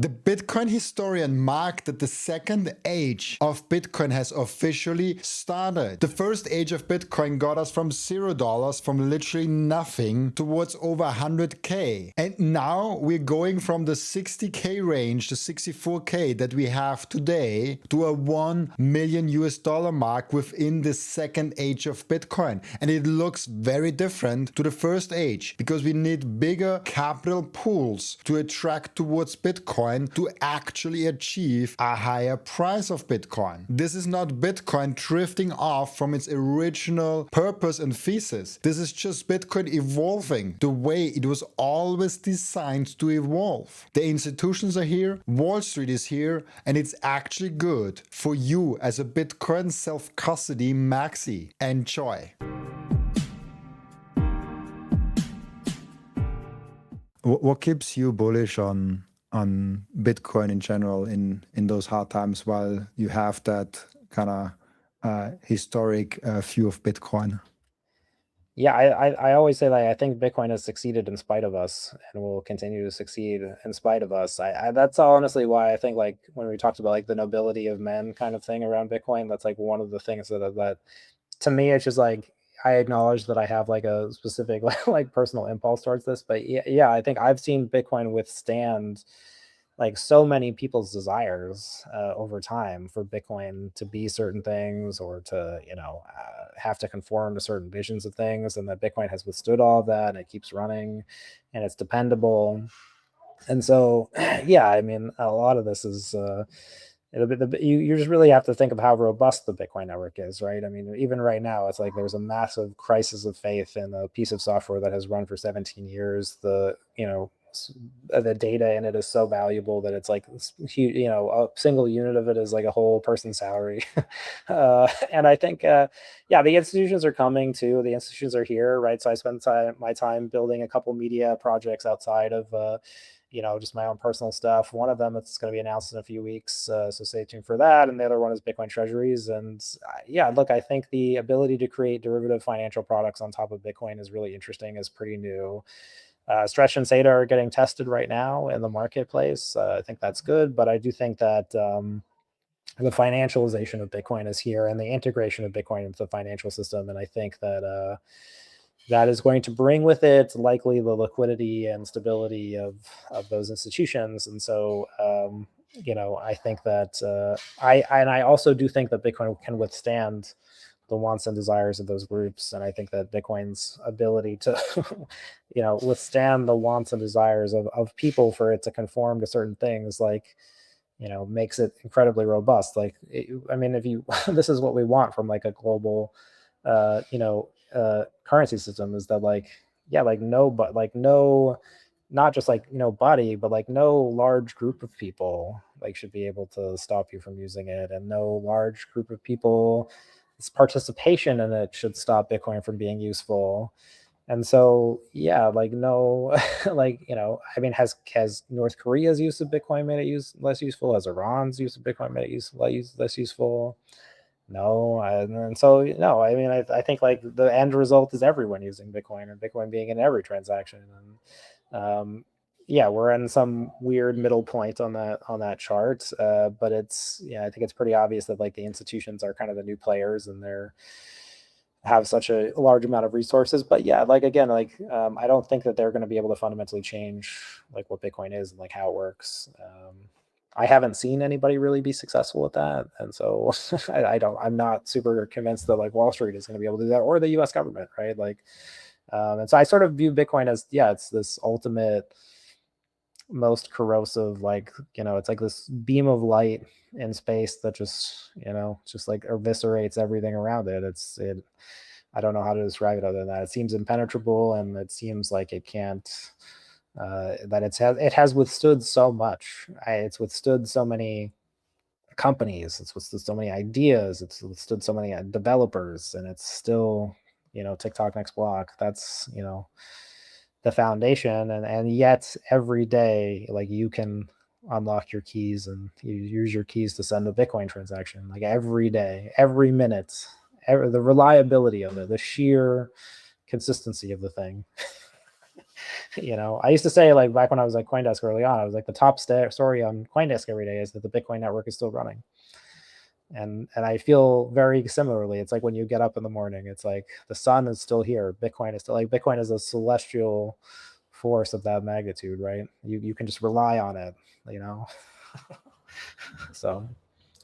The Bitcoin historian marked that the second age of Bitcoin has officially started. The first age of Bitcoin got us from $0, from literally nothing, towards over 100K. And now we're going from the 60K range, the 64K that we have today, to a $1 million mark within the second age of Bitcoin. And it looks very different to the first age, because we need bigger capital pools to attract towards Bitcoin to actually achieve a higher price of Bitcoin. This is not Bitcoin drifting off from its original purpose and thesis. This is just Bitcoin evolving the way it was always designed to evolve. The institutions are here, Wall Street is here, and it's actually good for you as a Bitcoin self-custody maxi. Enjoy. What keeps you bullish on Bitcoin in general in those hard times, while you have that kind of historic view of Bitcoin? Yeah, I always say that I think Bitcoin has succeeded in spite of us and will continue to succeed in spite of us. That's honestly why I think, like, when we talked about like the nobility of men kind of thing around Bitcoin, that's like one of the things that to me, it's just like, I acknowledge that I have like a specific like personal impulse towards this, but yeah, I think I've seen Bitcoin withstand like so many people's desires over time for Bitcoin to be certain things, or to have to conform to certain visions of things, and that Bitcoin has withstood all of that, and it keeps running, and it's dependable. And so yeah, I mean, a lot of this is you just really have to think of how robust the Bitcoin network is, right? I mean, even right now, it's like there's a massive crisis of faith in a piece of software that has run for 17 years. The data in it is so valuable that it's like huge, a single unit of it is like a whole person's salary. And I think, yeah, the institutions are coming too. The institutions are here, right? So I spend my time building a couple media projects outside of, just my own personal stuff. One of them it's going to be announced in a few weeks, so stay tuned for that. And the other one is Bitcoin Treasuries. And yeah, look, I think the ability to create derivative financial products on top of Bitcoin is really interesting, is pretty new. Stretch and Seyr are getting tested right now in the marketplace. I think that's good, but I do think that the financialization of Bitcoin is here, and the integration of Bitcoin into the financial system. And I think that that is going to bring with it likely the liquidity and stability of those institutions. And so, I think that I also do think that Bitcoin can withstand the wants and desires of those groups. And I think that Bitcoin's ability to, withstand the wants and desires of people, for it to conform to certain things, like, makes it incredibly robust. Like, this is what we want from like a global, currency system, is that like, yeah, like no, not just like body, but like no large group of people like should be able to stop you from using it, and no large group of people, its participation in it, should stop Bitcoin from being useful. And so yeah, like no, like has North Korea's use of Bitcoin made it less useful? Has Iran's use of Bitcoin made it less useful? No. And so no, I think like the end result is everyone using Bitcoin, and Bitcoin being in every transaction. And yeah, we're in some weird middle point on that chart, but I think it's pretty obvious that like the institutions are kind of the new players, and they're have such a large amount of resources. But yeah, like again, like I don't think that they're going to be able to fundamentally change like what Bitcoin is and like how it works. I haven't seen anybody really be successful with that, and so I'm not super convinced that like Wall Street is going to be able to do that, or the U.S. government, right? Like, and so I sort of view Bitcoin as, yeah, it's this ultimate, most corrosive, like, it's like this beam of light in space that just like eviscerates everything around it. I don't know how to describe it other than that. It seems impenetrable, and it seems like it can't that it has withstood so much. It's withstood so many companies, it's withstood so many ideas, it's withstood so many developers, and it's still TikTok next block. That's the foundation. And yet every day, like, you can unlock your keys and you use your keys to send a Bitcoin transaction, like every day, every minute, the reliability of it, the sheer consistency of the thing. I used to say, like, back when I was at CoinDesk early on, I was like, the top story on CoinDesk every day is that the Bitcoin network is still running. And I feel very similarly. It's like when you get up in the morning, it's like the sun is still here. Bitcoin is still, like, Bitcoin is a celestial force of that magnitude, right? You can just rely on it, you know. So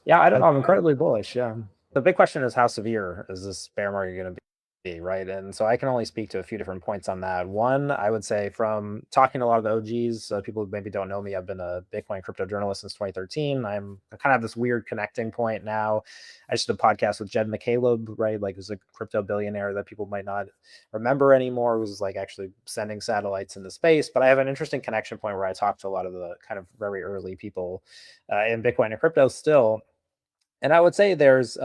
yeah, I don't know. I'm incredibly bullish. Yeah. The big question is, how severe is this bear market going to be, right? And so I can only speak to a few different points on that. One, I would say, from talking to a lot of the OGs, people who maybe don't know me, I've been a Bitcoin crypto journalist since 2013. I kind of have this weird connecting point now. I just did a podcast with Jed McCaleb, right? Like, who's a crypto billionaire that people might not remember anymore, who's like actually sending satellites into space. But I have an interesting connection point where I talk to a lot of the kind of very early people in Bitcoin and crypto still. And I would say there's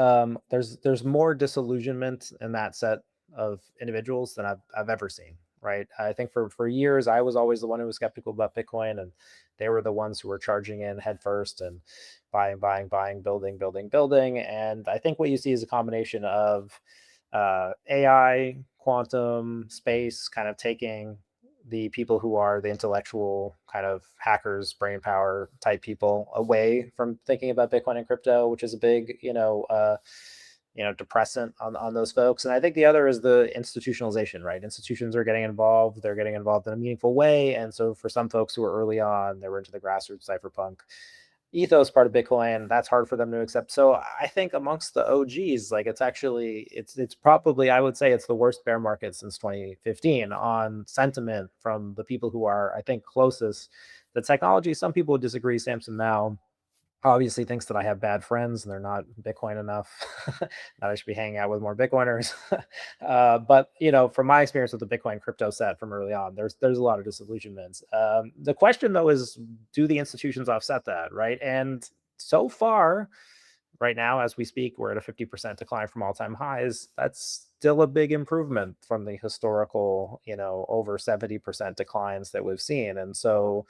more disillusionment in that set of individuals than I've ever seen. Right. I think for years I was always the one who was skeptical about Bitcoin, and they were the ones who were charging in head first and buying, building. And I think what you see is a combination of AI, quantum, space, kind of taking the people who are the intellectual kind of hackers, brain power type people away from thinking about Bitcoin and crypto, which is a big, depressant on those folks. And I think the other is the institutionalization, right? Institutions are getting involved. They're getting involved in a meaningful way. And so for some folks who are early on, they were into the grassroots cypherpunk ethos part of Bitcoin, that's hard for them to accept. So I think amongst the OGs, like, it's probably, I would say, it's the worst bear market since 2015 on sentiment from the people who are, I think, closest to technology. Some people would disagree. Samson Mao obviously thinks that I have bad friends and they're not Bitcoin enough. That I should be hanging out with more Bitcoiners. But from my experience with the Bitcoin crypto set from early on, there's a lot of disillusionments. The question though is, do the institutions offset that, right? And so far, right now, as we speak, we're at a 50% decline from all-time highs. That's still a big improvement from the historical, over 70% declines that we've seen. And so,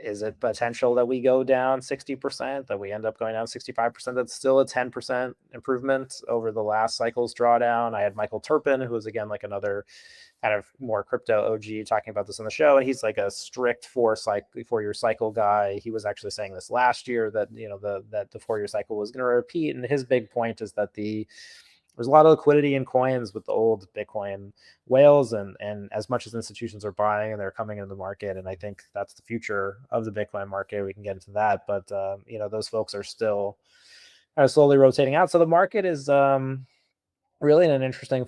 is it potential that we go down 60%, that we end up going down 65%? That's still a 10% improvement over the last cycle's drawdown. I had Michael Turpin, who is, again, like, another kind of more crypto OG, talking about this on the show. And he's like a strict 4-year cycle guy. He was actually saying this last year, that, that the 4-year cycle was going to repeat. And his big point is that there's a lot of liquidity in coins with the old Bitcoin whales, and as much as institutions are buying, and they're coming into the market, and I think that's the future of the Bitcoin market. We can get into that, but those folks are still kind of slowly rotating out. So the market is really in an interesting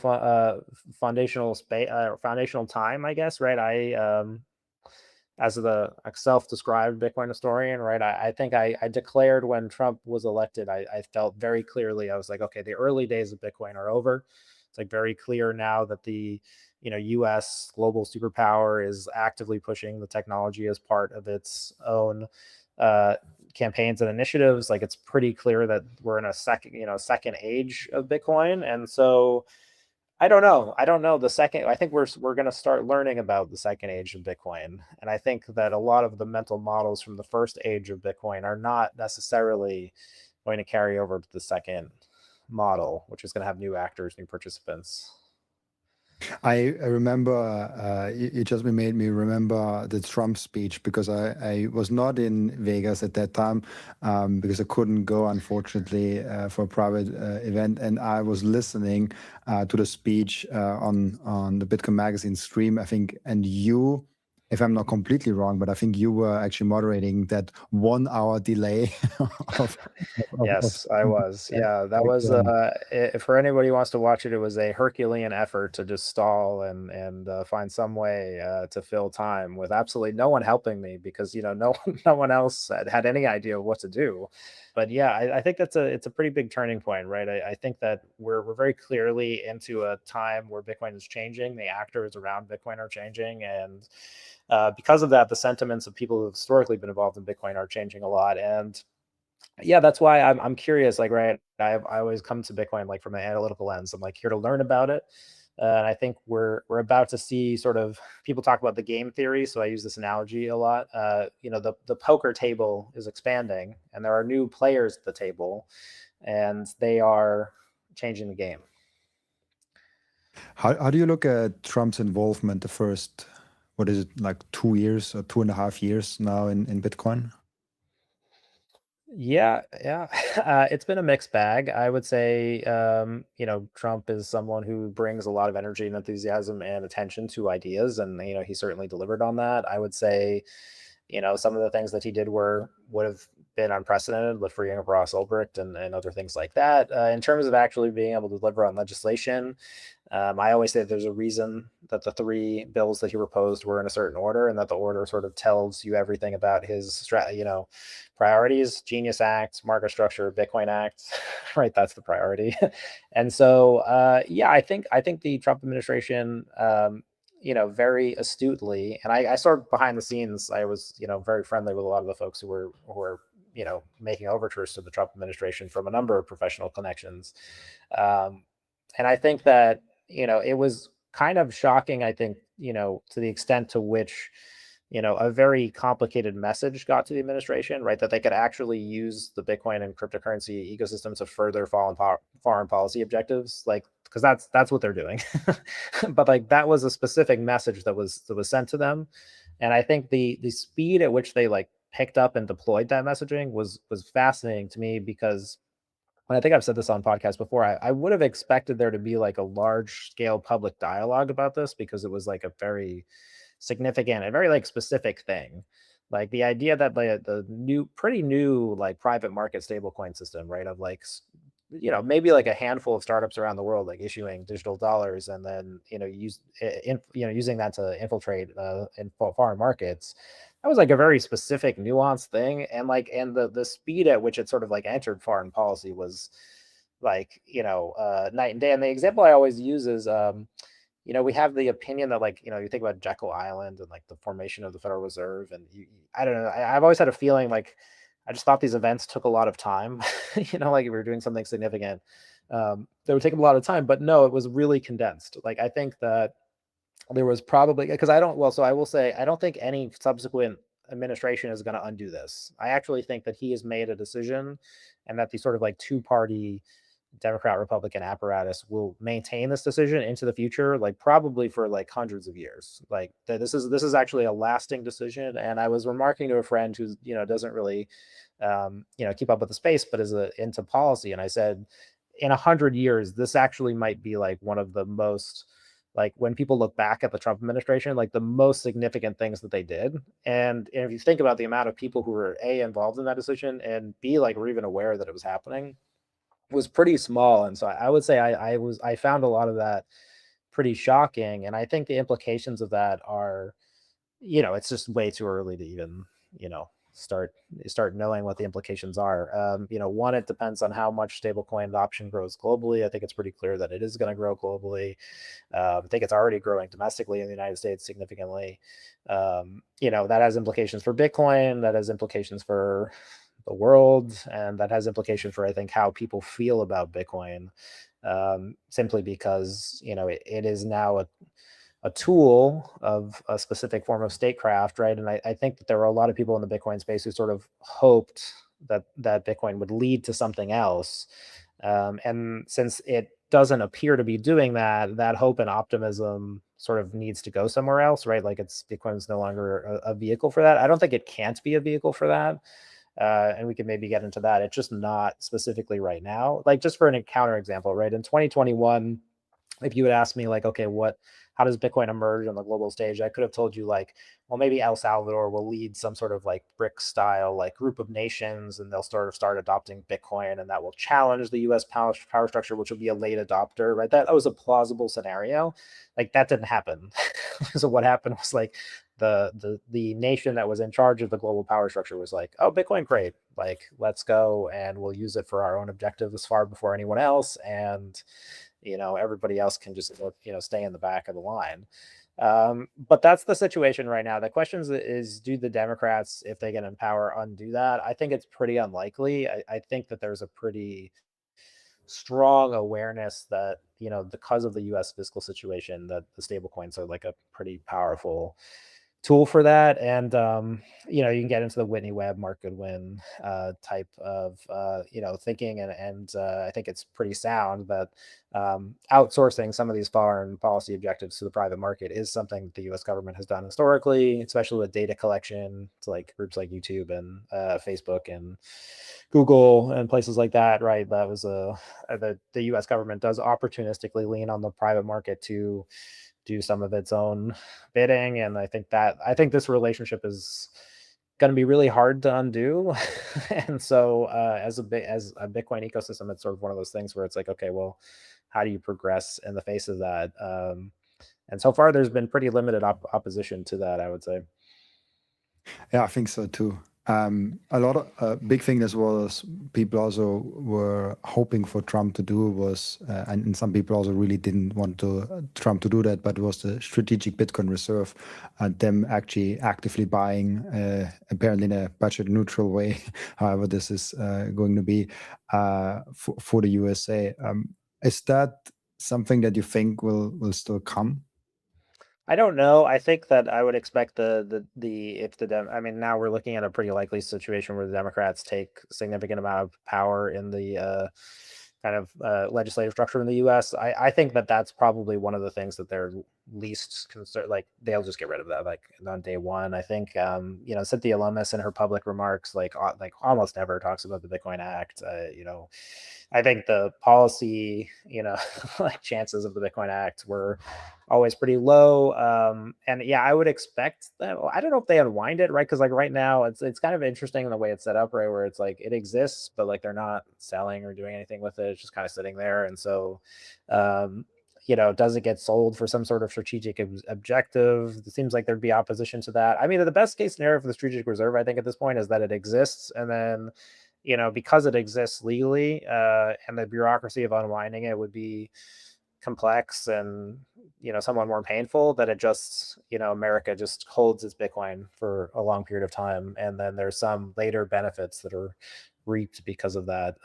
foundational space, foundational time, I guess. Right. As the self-described Bitcoin historian, right, I think I declared when Trump was elected, I felt very clearly, I was like, okay, the early days of Bitcoin are over. It's like very clear now that the US global superpower is actively pushing the technology as part of its own campaigns and initiatives. Like, it's pretty clear that we're in a second age of Bitcoin. And so I don't know. I think we're going to start learning about the second age of Bitcoin. And I think that a lot of the mental models from the first age of Bitcoin are not necessarily going to carry over to the second model, which is going to have new actors, new participants. I remember you just made me remember the Trump speech, because I was not in Vegas at that time, because I couldn't go, unfortunately, for a private event, and I was listening to the speech on the Bitcoin Magazine stream, I think, and you, if I'm not completely wrong, but I think you were actually moderating that 1 hour delay of, Yes, I was. Yeah, that was for anybody who wants to watch it, it was a Herculean effort to just stall and find some way to fill time with absolutely no one helping me, because no one else had any idea what to do. But yeah, I think it's a pretty big turning point, right? I think that we're very clearly into a time where Bitcoin is changing. The actors around Bitcoin are changing, and because of that, the sentiments of people who have historically been involved in Bitcoin are changing a lot. And yeah, that's why I'm curious. Like, right, I always come to Bitcoin like from an analytical lens. I'm like here to learn about it. And I think we're about to see, sort of, people talk about the game theory. So I use this analogy a lot. The poker table is expanding, and there are new players at the table, and they are changing the game. How do you look at Trump's involvement the first, what is it, like 2 years or 2.5 years now in Bitcoin? Yeah, yeah. It's been a mixed bag. I would say, Trump is someone who brings a lot of energy and enthusiasm and attention to ideas, and he certainly delivered on that. I would say, some of the things that he did would have been unprecedented with freeing of Ross Ulbricht and other things like that. In terms of actually being able to deliver on legislation, I always say there's a reason that the three bills that he proposed were in a certain order, and that the order sort of tells you everything about his priorities: Genius Act, market structure, Bitcoin Act. Right, that's the priority. And so, yeah, I think the Trump administration, very astutely, and I sort of behind the scenes, I was, very friendly with a lot of the folks who were making overtures to the Trump administration from a number of professional connections. Um, and I think that, it was kind of shocking, I think, to the extent to which, a very complicated message got to the administration, right? That they could actually use the Bitcoin and cryptocurrency ecosystem to further foreign policy objectives, like, because that's what they're doing. But like, that was a specific message that was sent to them, and I think the speed at which they like picked up and deployed that messaging was fascinating to me, because and I think I've said this on podcasts before, I would have expected there to be like a large scale public dialogue about this, because it was like a very significant and very like specific thing. Like the idea that the pretty new like private market stablecoin system, right? Of like, maybe like a handful of startups around the world like issuing digital dollars, and then using that to infiltrate in foreign markets. That was like a very specific, nuanced thing, and the speed at which it sort of like entered foreign policy was like, night and day. And the example I always use is, we have the opinion that, like, you think about Jekyll Island and like the formation of the Federal Reserve, and I don't know, I've always had a feeling like I just thought these events took a lot of time. Like if we were doing something significant, that would take a lot of time. But no, it was really condensed. Like I think that there was probably, because I don't, well, so I will say I don't think any subsequent administration is going to undo this. I actually think that he has made a decision, and that the sort of like two-party Democrat Republican apparatus will maintain this decision into the future, like probably for like hundreds of years. Like that this is actually a lasting decision. And I was remarking to a friend who doesn't really keep up with the space, but is into policy, and I said, in 100 years, this actually might be like one of the most, like, when people look back at the Trump administration, like the most significant things that they did. And if you think about the amount of people who were A, involved in that decision, and B, like were even aware that it was happening, was pretty small. And so I would say I found a lot of that pretty shocking. And I think the implications of that are, it's just way too early to even, start knowing what the implications are. One, it depends on how much stablecoin adoption grows globally. I think it's pretty clear that it is going to grow globally. I think it's already growing domestically in the United States significantly. That has implications for Bitcoin, that has implications for the world, and that has implications for, I think, how people feel about Bitcoin, simply because, it is now a tool of a specific form of statecraft, right? And I think that there were a lot of people in the Bitcoin space who sort of hoped that Bitcoin would lead to something else. And since it doesn't appear to be doing that, that hope and optimism sort of needs to go somewhere else, right? Like Bitcoin's no longer a vehicle for that. I don't think it can't be a vehicle for that. And we can maybe get into that. It's just not specifically right now. Like, just for an counter example, right? In 2021, if you had asked me like, okay, how does Bitcoin emerge on the global stage? I could have told you like, well, maybe El Salvador will lead some sort of like BRICS style like group of nations, and they'll start adopting Bitcoin, and that will challenge the U.S. power structure, which will be a late adopter, right? That was a plausible scenario. Like that didn't happen. So what happened was like the nation that was in charge of the global power structure was like, oh, Bitcoin, great, like let's go, and we'll use it for our own objectives far before anyone else, and everybody else can just stay in the back of the line. But that's the situation right now. The question is, do the Democrats, if they get in power, undo that? I think it's pretty unlikely. I think that there's a pretty strong awareness that, because of the U.S. fiscal situation, that the stable coins are like a pretty powerful tool for that. And you can get into the Whitney Webb, Mark Goodwin type of thinking, and I think it's pretty sound that outsourcing some of these foreign policy objectives to the private market is something that the U.S. government has done historically, especially with data collection to like groups like YouTube and Facebook and Google and places like that. Right, that was the U.S. government does opportunistically lean on the private market to do some of its own bidding. And I think this relationship is going to be really hard to undo. And so as a Bitcoin ecosystem, it's sort of one of those things where it's like, okay, well, how do you progress in the face of that? And so far there's been pretty limited opposition to that, I would say. Yeah, I think so too. A lot of big thing as well as people also were hoping for Trump to do was, and some people also really didn't want Trump to do that, but it was the strategic Bitcoin reserve, and them actually actively buying, apparently in a budget neutral way, however this is going to be for the USA. Is that something that you think will still come? I don't know. I think that I would expect I mean, now we're looking at a pretty likely situation where the Democrats take a significant amount of power in the kind of legislative structure in the U.S. I think that that's probably one of the things that they're least concerned. Like they'll just get rid of that like on day one. I think Cynthia Lummis in her public remarks like almost never talks about the Bitcoin Act. I think the policy like chances of the Bitcoin Act were always pretty low. And yeah, I would expect that. I don't know if they unwind it, right? Because like right now, it's kind of interesting in the way it's set up, right? Where it's like it exists, but like they're not selling or doing anything with it. It's just kind of sitting there. And so, does it get sold for some sort of strategic objective? It seems like there'd be opposition to that. I mean, the best case scenario for the strategic reserve, I think, at this point is that it exists, and then because it exists legally, and the bureaucracy of unwinding it would be complex and somewhat more painful, that it just America just holds its Bitcoin for a long period of time, and then there's some later benefits that are reaped because of that.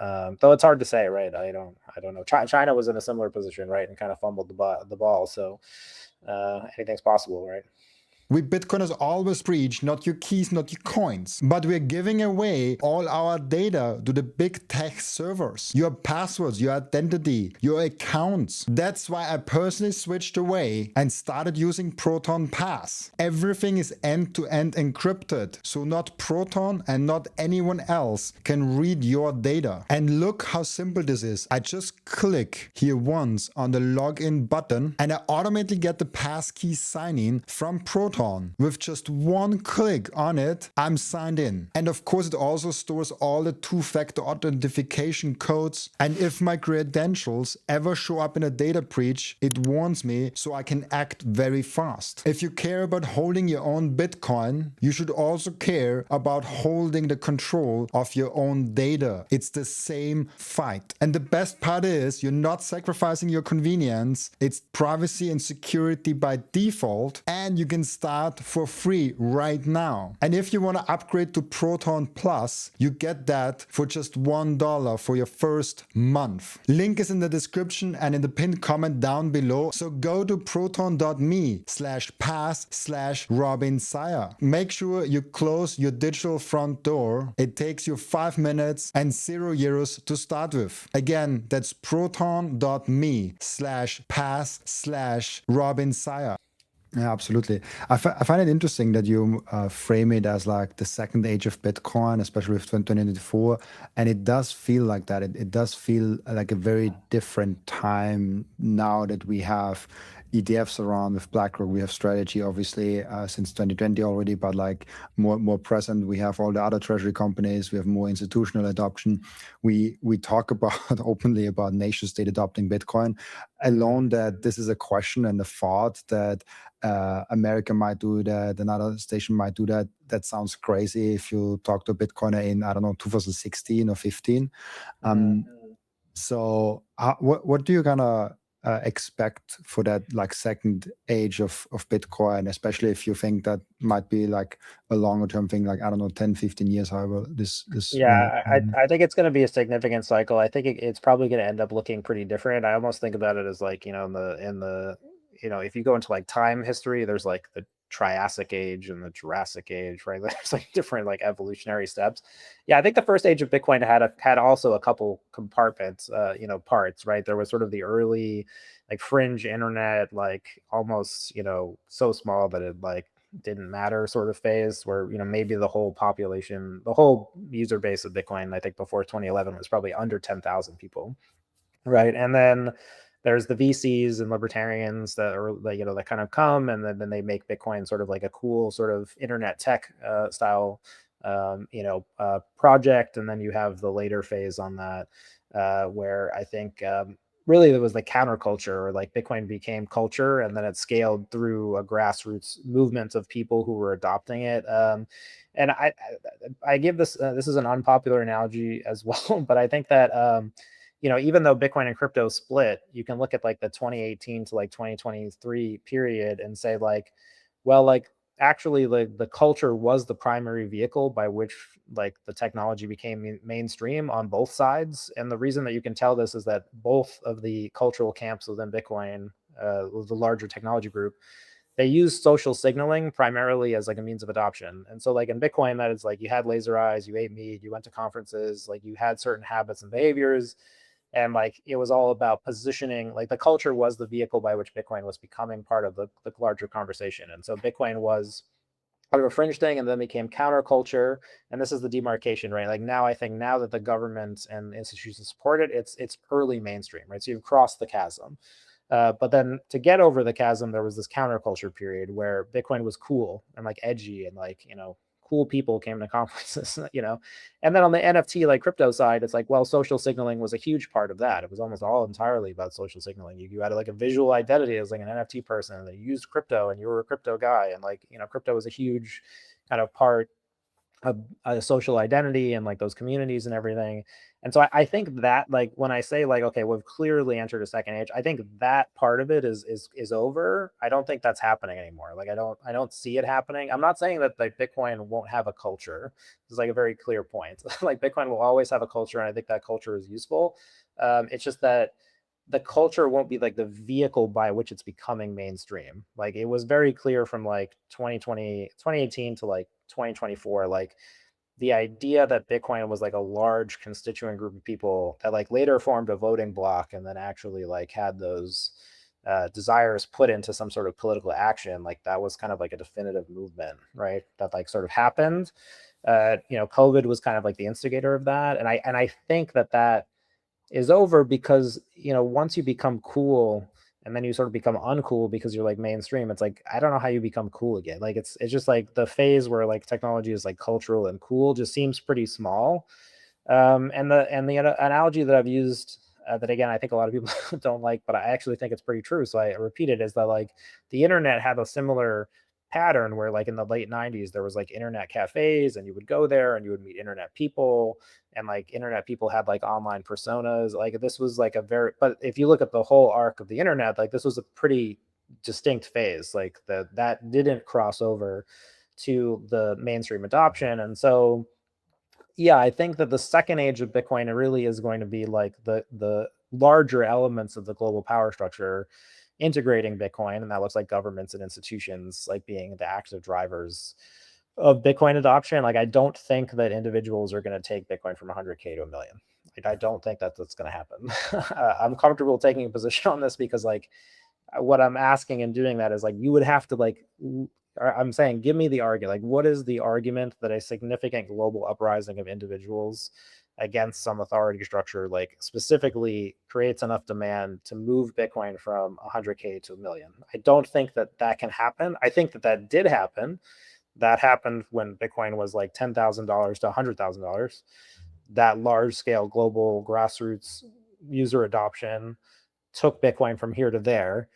Though it's hard to say, right? I don't know. China was in a similar position, right, and kind of fumbled the ball. So anything's possible, right? We Bitcoiners always preach not your keys, not your coins. But we're giving away all our data to the big tech servers. Your passwords, your identity, your accounts. That's why I personally switched away and started using Proton Pass. Everything is end-to-end encrypted, so not Proton and not anyone else can read your data. And look how simple this is. I just click here once on the login button and I automatically get the passkey sign-in from Proton. With just one click on it, I'm signed in. And of course, it also stores all the two-factor authentication codes. And if my credentials ever show up in a data breach, it warns me so I can act very fast. If you care about holding your own Bitcoin, you should also care about holding the control of your own data. It's the same fight. And the best part is you're not sacrificing your convenience. It's privacy and security by default, and you can start for free right now. And if you want to upgrade to Proton Plus, you get that for just $1 for your first month. Link is in the description and in the pinned comment down below. So go to proton.me/pass/Robin Seyr. Make sure you close your digital front door. It takes you 5 minutes and €0 to start with. Again, that's proton.me/pass/Robin Seyr. Yeah, absolutely. I find it interesting that you frame it as like the second age of Bitcoin, especially with 2024. And it does feel like that. It does feel like a very different time now that we have ETFs around with BlackRock. We have strategy, obviously, since 2020 already, but like more present. We have all the other treasury companies. We have more institutional adoption. We talk about openly about nation state adopting Bitcoin. Alone that this is a question and a thought that America might do that, another station might do that. That sounds crazy if you talk to a Bitcoiner in, I don't know, 2016 or 15. So what do you gonna expect for that like second age of Bitcoin, especially if you think that might be like a longer term thing, like, I don't know, 10, 15 years, however this Yeah, I think it's going to be a significant cycle. I think it's probably going to end up looking pretty different. I almost think about it as like, in the if you go into like time history, there's like the Triassic age and the Jurassic age, right? There's like different like evolutionary steps. Yeah, I think the first age of Bitcoin had also a couple compartments, parts, right? There was sort of the early like fringe internet, like almost, so small that it like didn't matter sort of phase where, maybe the whole population, the whole user base of Bitcoin, I think before 2011 was probably under 10,000 people. Right. And then there's the VCs and libertarians that are like, that kind of come and then they make Bitcoin sort of like a cool sort of internet tech style, project. And then you have the later phase on that, where I think really there was the counterculture, or like Bitcoin became culture and then it scaled through a grassroots movement of people who were adopting it. And I give this is an unpopular analogy as well, but I think that, even though Bitcoin and crypto split, you can look at like the 2018 to like 2023 period and say like, well, like actually the culture was the primary vehicle by which like the technology became mainstream on both sides. And the reason that you can tell this is that both of the cultural camps within Bitcoin, the larger technology group, they use social signaling primarily as like a means of adoption. And so like in Bitcoin, that is like you had laser eyes, you ate meat, you went to conferences, like you had certain habits and behaviors, and like it was all about positioning. Like the culture was the vehicle by which Bitcoin was becoming part of the larger conversation. And so Bitcoin was kind of a fringe thing and then became counterculture. And this is the demarcation, right? Like now I think now that the government and institutions support it, it's early mainstream, right? So you've crossed the chasm. But then to get over the chasm, there was this counterculture period where Bitcoin was cool and like edgy and like, cool people came to conferences, And then on the NFT, like crypto side, it's like, well, social signaling was a huge part of that. It was almost all entirely about social signaling. You had like a visual identity as like an NFT person that used crypto and you were a crypto guy. And like, crypto was a huge kind of part a social identity and like those communities and everything. And so I think that like when I say like, okay, we've clearly entered a second age, I think that part of it is over. I don't think that's happening anymore. Like I don't see it happening. I'm not saying that like Bitcoin won't have a culture. It's like a very clear point. Like Bitcoin will always have a culture, and I think that culture is useful. It's just that the culture won't be like the vehicle by which it's becoming mainstream. Like it was very clear from like 2018 to like 2024, like the idea that Bitcoin was like a large constituent group of people that like later formed a voting bloc and then actually like had those desires put into some sort of political action. Like that was kind of like a definitive movement, right? That like sort of happened. COVID was kind of like the instigator of that. And I think that is over because once you become cool and then you sort of become uncool because you're like mainstream, it's like I don't know how you become cool again. Like it's just like the phase where like technology is like cultural and cool just seems pretty small. And the analogy that I've used, that again I think a lot of people don't like, but I actually think it's pretty true, so I repeat it, is that like the internet had a similar pattern where like in the late 90s there was like internet cafes and you would go there and you would meet internet people, and like internet people had like online personas. Like this was like a very, but if you look at the whole arc of the internet, like this was a pretty distinct phase, like that didn't cross over to the mainstream adoption. And so yeah, I think that the second age of Bitcoin really is going to be like the larger elements of the global power structure integrating Bitcoin, and that looks like governments and institutions like being the active drivers of Bitcoin adoption. Like I don't think that individuals are going to take Bitcoin from 100K to a million. Like I don't think that that's going to happen. I'm comfortable taking a position on this because like what I'm asking and doing that is like you would have to like I'm saying give me the argument. Like what is the argument that a significant global uprising of individuals against some authority structure like specifically creates enough demand to move Bitcoin from 100K to a million? I don't think that that can happen. I think that that did happen. That happened when Bitcoin was like $10,000 to $100,000. That large scale global grassroots user adoption took Bitcoin from here to there.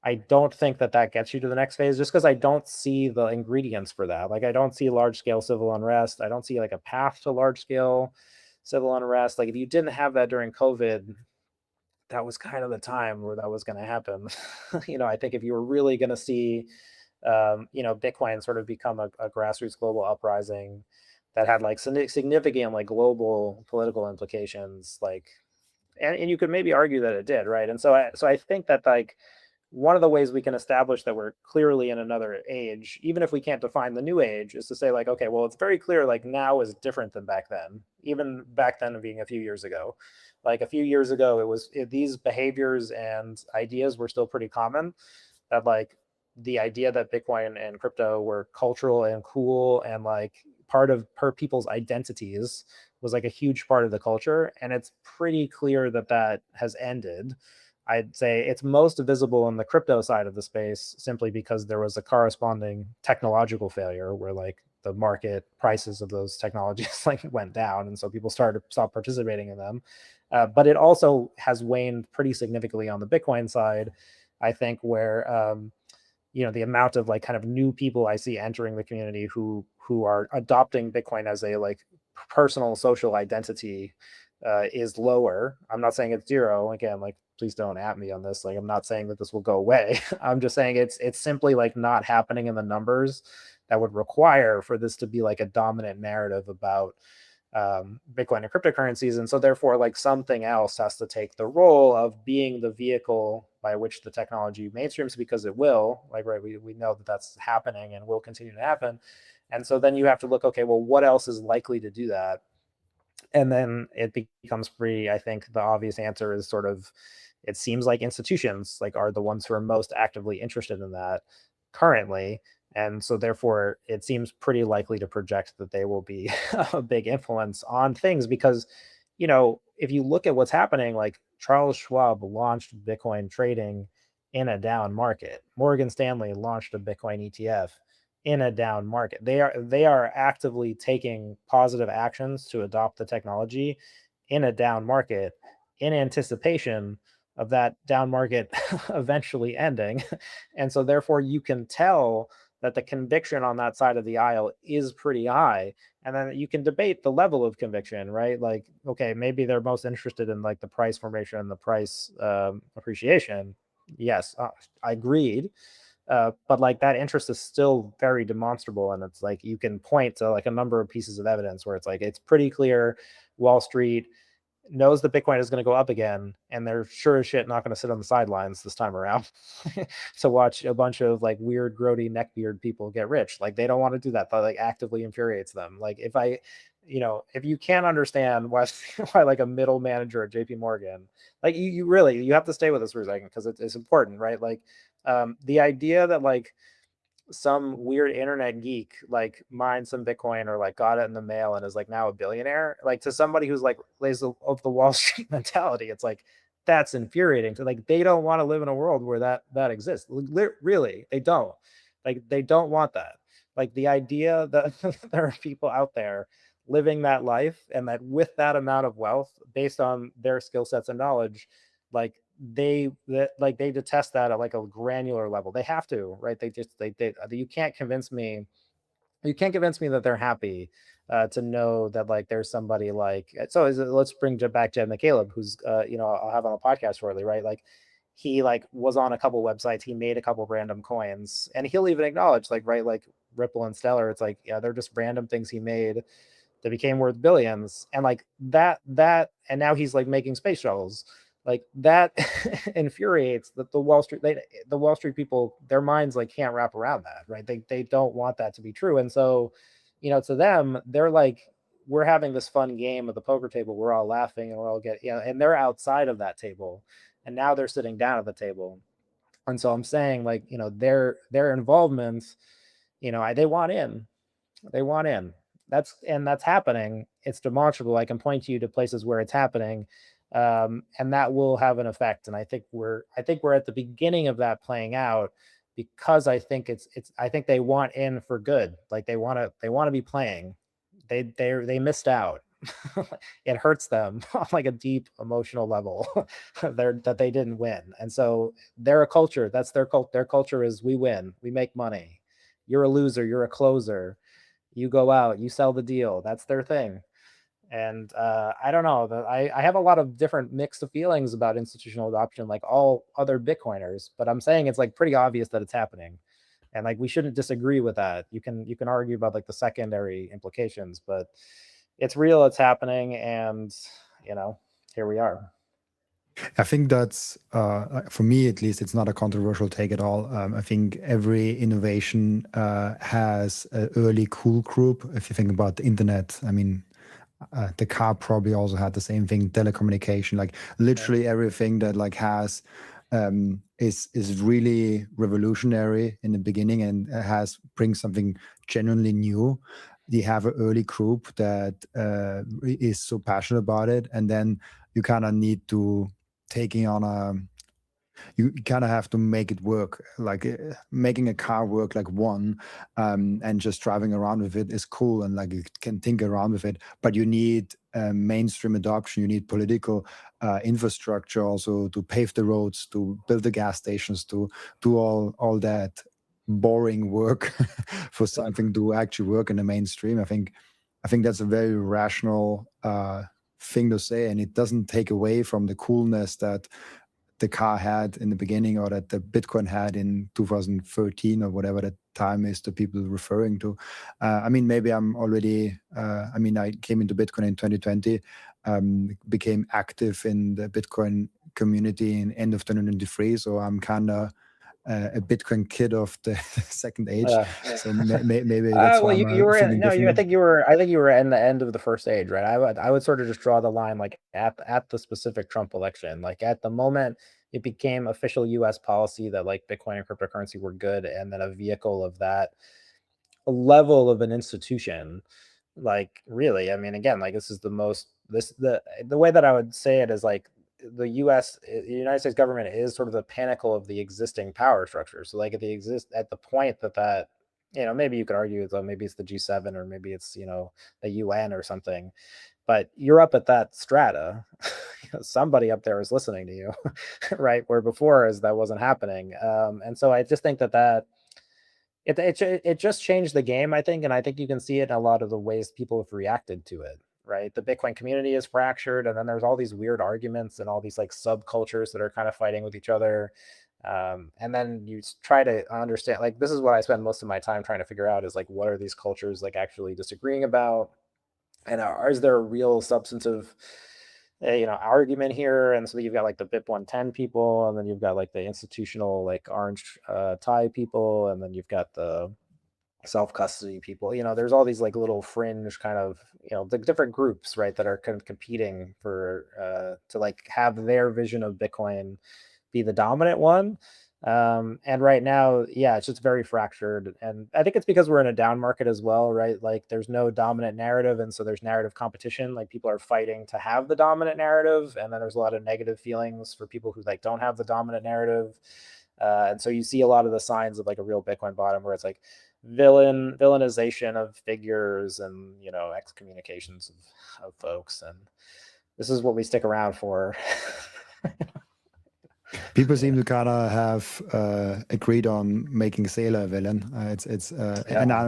I don't think that that gets you to the next phase just because I don't see the ingredients for that. Like I don't see large scale civil unrest. I don't see like a path to large scale civil unrest. Like if you didn't have that during COVID, that was kind of the time where that was going to happen. I think if you were really going to see, Bitcoin sort of become a grassroots global uprising that had like significant like global political implications, like, and you could maybe argue that it did, right? And so I think that like one of the ways we can establish that we're clearly in another age, even if we can't define the new age, is to say like, okay, well, it's very clear like now is different than back then, even back then being a few years ago. Like a few years ago, these behaviors and ideas were still pretty common. That like the idea that Bitcoin and crypto were cultural and cool and like part of per people's identities was like a huge part of the culture. And it's pretty clear that that has ended. I'd say it's most visible in the crypto side of the space simply because there was a corresponding technological failure where like the market prices of those technologies like went down, and so people started to stop participating in them. But it also has waned pretty significantly on the Bitcoin side, I think, where the amount of like kind of new people I see entering the community who are adopting Bitcoin as a like personal social identity is lower. I'm not saying it's zero. Again, like please don't at me on this. Like I'm not saying that this will go away. I'm just saying it's simply like not happening in the numbers that would require for this to be like a dominant narrative about Bitcoin and cryptocurrencies. And so therefore, like something else has to take the role of being the vehicle by which the technology mainstreams, because it will, like, right, we know that that's happening and will continue to happen. And so then you have to look, okay, well, what else is likely to do that? And then it becomes pretty, I think the obvious answer is sort of, it seems like institutions like are the ones who are most actively interested in that currently. And so therefore it seems pretty likely to project that they will be a big influence on things, because if you look at what's happening, like Charles Schwab launched Bitcoin trading in a down market. Morgan Stanley launched a Bitcoin ETF in a down market. They are actively taking positive actions to adopt the technology in a down market in anticipation of that down market eventually ending. And so therefore you can tell that the conviction on that side of the aisle is pretty high. And then you can debate the level of conviction, right? Like, okay, maybe they're most interested in like the price formation and the price appreciation. Yes, I agreed. But like that interest is still very demonstrable, and it's like you can point to like a number of pieces of evidence where it's like it's pretty clear Wall Street knows that Bitcoin is going to go up again, and they're sure as shit not going to sit on the sidelines this time around to watch a bunch of like weird, grody neckbeard people get rich. Like they don't want to do that. That like actively infuriates them. Like if you can't understand why why like a middle manager at JP Morgan, like you really you have to stay with us for a second because it's important, right? Like the idea that like some weird internet geek like mined some Bitcoin or like got it in the mail and is like now a billionaire. Like to somebody who's like lays of the Wall Street mentality, it's like that's infuriating. So like they don't want to live in a world where that exists. Really, they don't. Like they don't want that. Like the idea that there are people out there living that life and that with that amount of wealth based on their skill sets and knowledge, like they detest that at like a granular level. They have to, right? They you can't convince me, that they're happy to know that like there's somebody like let's bring back Jed McCaleb, who's I'll have on a podcast shortly, right? Like he like was on a couple websites, he made a couple random coins, and he'll even acknowledge like, right, like Ripple and Stellar, it's like, yeah, they're just random things he made that became worth billions. And like and now he's like making space shuttles like that. Infuriates that the Wall Street people, their minds like can't wrap around that, right? They don't want that to be true. And so to them, they're like, we're having this fun game of the poker table, we're all laughing and we're all and they're outside of that table, and now they're sitting down at the table. And so I'm saying like, their involvement, they want in, they want in. That's happening. It's demonstrable. I can point you to places where it's happening, and that will have an effect. And I think we're at the beginning of that playing out, because I think they want in for good. Like they want to be playing. They missed out. It hurts them on like a deep emotional level that they didn't win. And so they're a culture. That's their cult. Their culture is we win, we make money. You're a loser. You're a closer. You go out, you sell the deal. That's their thing. And I don't know. I have a lot of different mixed feelings about institutional adoption, like all other Bitcoiners. But I'm saying it's like pretty obvious that it's happening, and like we shouldn't disagree with that. You can argue about like the secondary implications, but it's real. It's happening, and you know here we are. I think that's, for me at least, it's not a controversial take at all. I think every innovation has an early cool group. If you think about the internet, I mean, the car probably also had the same thing, telecommunication, like Right. literally everything that like has is really revolutionary in the beginning and brings something genuinely new. You have an early group that is so passionate about it, and then you kind of need to taking on a you kind of have to make it work, like making a car work like one, and just driving around with it is cool, and like you can think around with it, but you need mainstream adoption, you need political infrastructure also to pave the roads, to build the gas stations, to do all that boring work for Right. something to actually work in the mainstream. I think that's a very rational thing to say, and it doesn't take away from the coolness that the car had in the beginning, or that the Bitcoin had in 2013, or whatever that time is that people are referring to. I mean, maybe I'm already, I mean, I came into Bitcoin in 2020, became active in the Bitcoin community in end of 2023. So I'm kind of a Bitcoin kid of the second age. So maybe that's Well, why I'm you were in, thinking no, I differently. think you were in the end of the first age, right? I would sort of just draw the line like at the specific Trump election, like at the moment it became official U.S. policy that like Bitcoin and cryptocurrency were good, and then a vehicle of that level of an institution, like really, I mean, again, like this is the most this the way that I would say it is like the the United States government is sort of the pinnacle of the existing power structure. So like at the point that maybe you could argue that maybe it's the G7, or maybe it's the UN or something, but you're up at that strata. Somebody up there is listening to you, right? Where before as that wasn't happening, and so I just think that it just changed the game, I think, and I think you can see it in a lot of the ways people have reacted to it, right? The Bitcoin community is fractured, and then there's all these weird arguments and all these like subcultures that are kind of fighting with each other. And then you try to understand, like, this is what I spend most of my time trying to figure out is like, what are these cultures like actually disagreeing about? And is there a real substantive argument here? And so you've got like the BIP 110 people, and then you've got like the institutional like orange tie people, and then you've got the self custody people. There's all these like little fringe kind of the different groups, right, that are kind of competing for to like have their vision of Bitcoin be the dominant one. And right now, yeah, it's just very fractured, and I think it's because we're in a down market as well, right? Like there's no dominant narrative, and so there's narrative competition. Like people are fighting to have the dominant narrative, and then there's a lot of negative feelings for people who like don't have the dominant narrative. And so you see a lot of the signs of like a real Bitcoin bottom, where it's like villainization of figures, and excommunications of folks, and this is what we stick around for. People Yeah. seem to kind of have agreed on making Seyr a villain. And Yeah.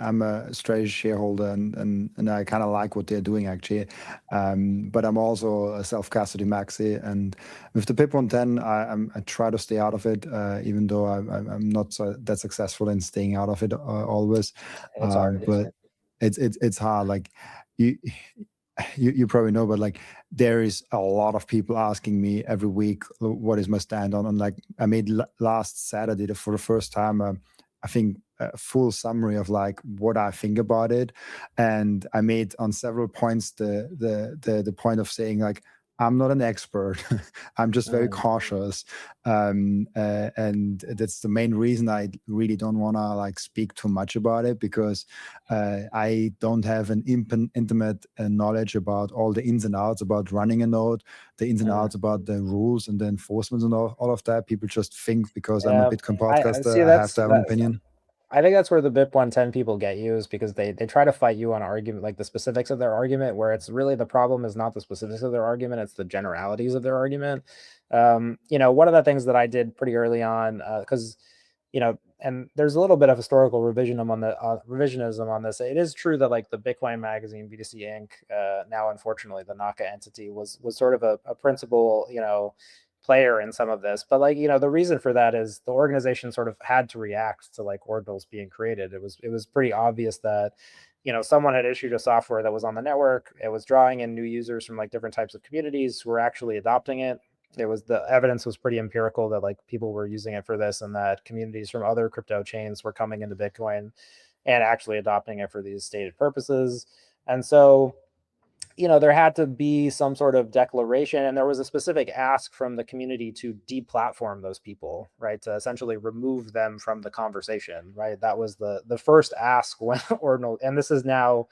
I'm a strategy shareholder, and I kind of like what they're doing actually. But I'm also a self custody maxi, and with the PIP 110, I try to stay out of it, even though I'm not that successful in staying out of it always. It's hard. But it's hard. Like you you probably know, but like there is a lot of people asking me every week what is my stand on. And like I made last Saturday for the first time, I think a full summary of like what I think about it, and I made on several points the point of saying like I'm not an expert. I'm just very Mm. cautious, and that's the main reason I really don't want to like speak too much about it, because I don't have an intimate knowledge about all the ins and outs about running a node, the ins and Mm. outs about the rules and the enforcement and all of that. People just think because I'm a Yeah, Bitcoin I podcaster, see. I have That's to have an that. opinion. I think that's where the BIP 110 people get you, is because they try to fight you on argument, like the specifics of their argument, where it's really the problem is not the specifics of their argument, it's the generalities of their argument. One of the things that I did pretty early on, because and there's a little bit of historical revisionism on this. It is true that like the Bitcoin magazine, BTC Inc., now unfortunately the Naka entity, was sort of a principal player in some of this, but like the reason for that is the organization sort of had to react to like ordinals being created. It was pretty obvious that someone had issued a software that was on the network, it was drawing in new users from like different types of communities who were actually adopting it, it was, the evidence was pretty empirical that like people were using it for this, and that communities from other crypto chains were coming into Bitcoin and actually adopting it for these stated purposes. And so, there had to be some sort of declaration, and there was a specific ask from the community to deplatform those people, right? To essentially remove them from the conversation, right? That was the first ask when Ordinal, and this is now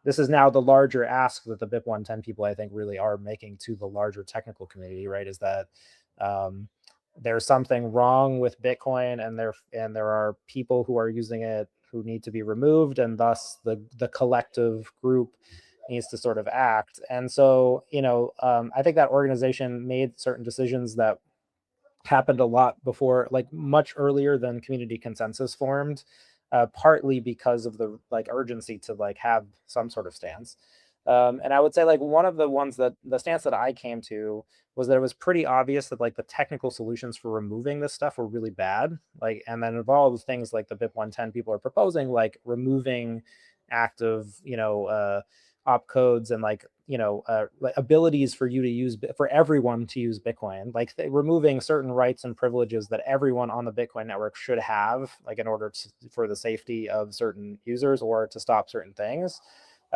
the larger ask that the BIP 110 people, I think, really are making to the larger technical community, right? Is that um, there's something wrong with Bitcoin, and there are people who are using it who need to be removed, and thus the collective group needs to sort of act. And so, I think that organization made certain decisions that happened a lot before, like much earlier than community consensus formed, partly because of the like urgency to like have some sort of stance. And I would say like one of the ones that the stance that I came to was that it was pretty obvious that like the technical solutions for removing this stuff were really bad. Like, and then involves things like the BIP 110 people are proposing, like removing active, opcodes and like abilities for you to use, for everyone to use Bitcoin, like removing certain rights and privileges that everyone on the Bitcoin network should have, like in order for the safety of certain users or to stop certain things.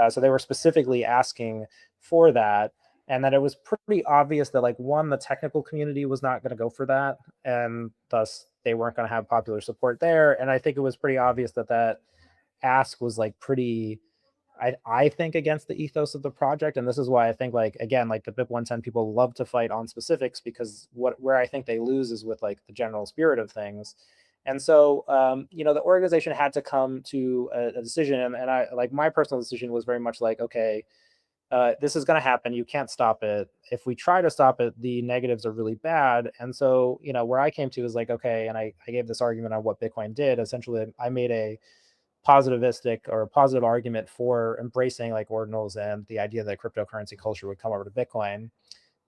So they were specifically asking for that, and that it was pretty obvious that like one, the technical community was not going to go for that, and thus they weren't going to have popular support there. And I think it was pretty obvious that that ask was like pretty, I think, against the ethos of the project. And this is why I think, like, again, like the BIP 110 people love to fight on specifics, because where I think they lose is with like the general spirit of things. And so, the organization had to come to a decision. And I, like, my personal decision was very much like, okay, this is going to happen. You can't stop it. If we try to stop it, the negatives are really bad. And so, where I came to is like, okay, and I gave this argument on what Bitcoin did. Essentially, I made a positivistic or a positive argument for embracing like ordinals and the idea that cryptocurrency culture would come over to Bitcoin.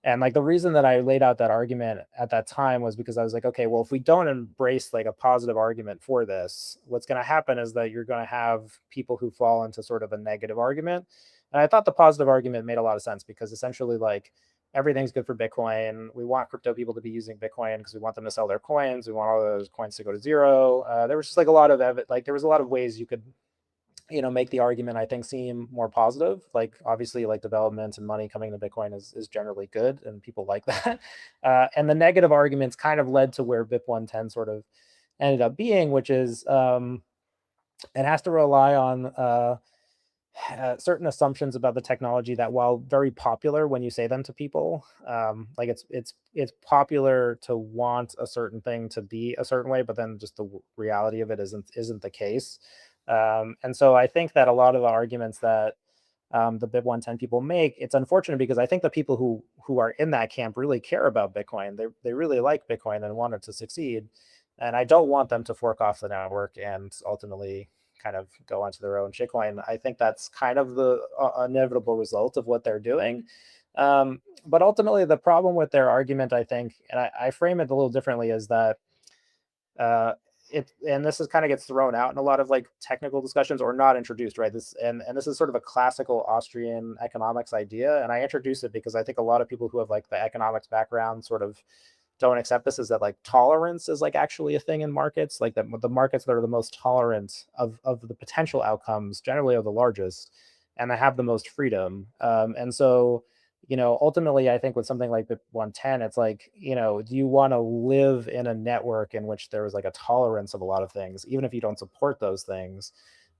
And like the reason that I laid out that argument at that time was because I was like, okay, well, if we don't embrace like a positive argument for this, what's going to happen is that you're going to have people who fall into sort of a negative argument. And I thought the positive argument made a lot of sense, because essentially, like, everything's good for Bitcoin. We want crypto people to be using Bitcoin because we want them to sell their coins. We want all those coins to go to zero. There was just like a lot of like there was a lot of ways you could make the argument, I think, seem more positive. Like, obviously, like, development and money coming to Bitcoin is generally good, and people like that. And the negative arguments kind of led to where BIP 110 sort of ended up being, which is it has to rely on certain assumptions about the technology that, while very popular when you say them to people, like it's popular to want a certain thing to be a certain way, but then just the reality of it isn't the case. And so I think that a lot of the arguments that the BIP 110 people make, it's unfortunate, because I think the people who are in that camp really care about Bitcoin. They really like Bitcoin and want it to succeed, and I don't want them to fork off the network and ultimately kind of go onto their own shitcoin. I think that's kind of the inevitable result of what they're doing. But ultimately, the problem with their argument, I think, and I frame it a little differently, is that uh, and this is kind of gets thrown out in a lot of like technical discussions, or not introduced, right? And this is sort of a classical Austrian economics idea, and I introduce it because I think a lot of people who have like the economics background sort of don't accept this, is that like tolerance is like actually a thing in markets, like that the markets that are the most tolerant of the potential outcomes generally are the largest, and they have the most freedom. And so, ultimately, I think with something like BIP 110, it's like, do you want to live in a network in which there is like a tolerance of a lot of things, even if you don't support those things?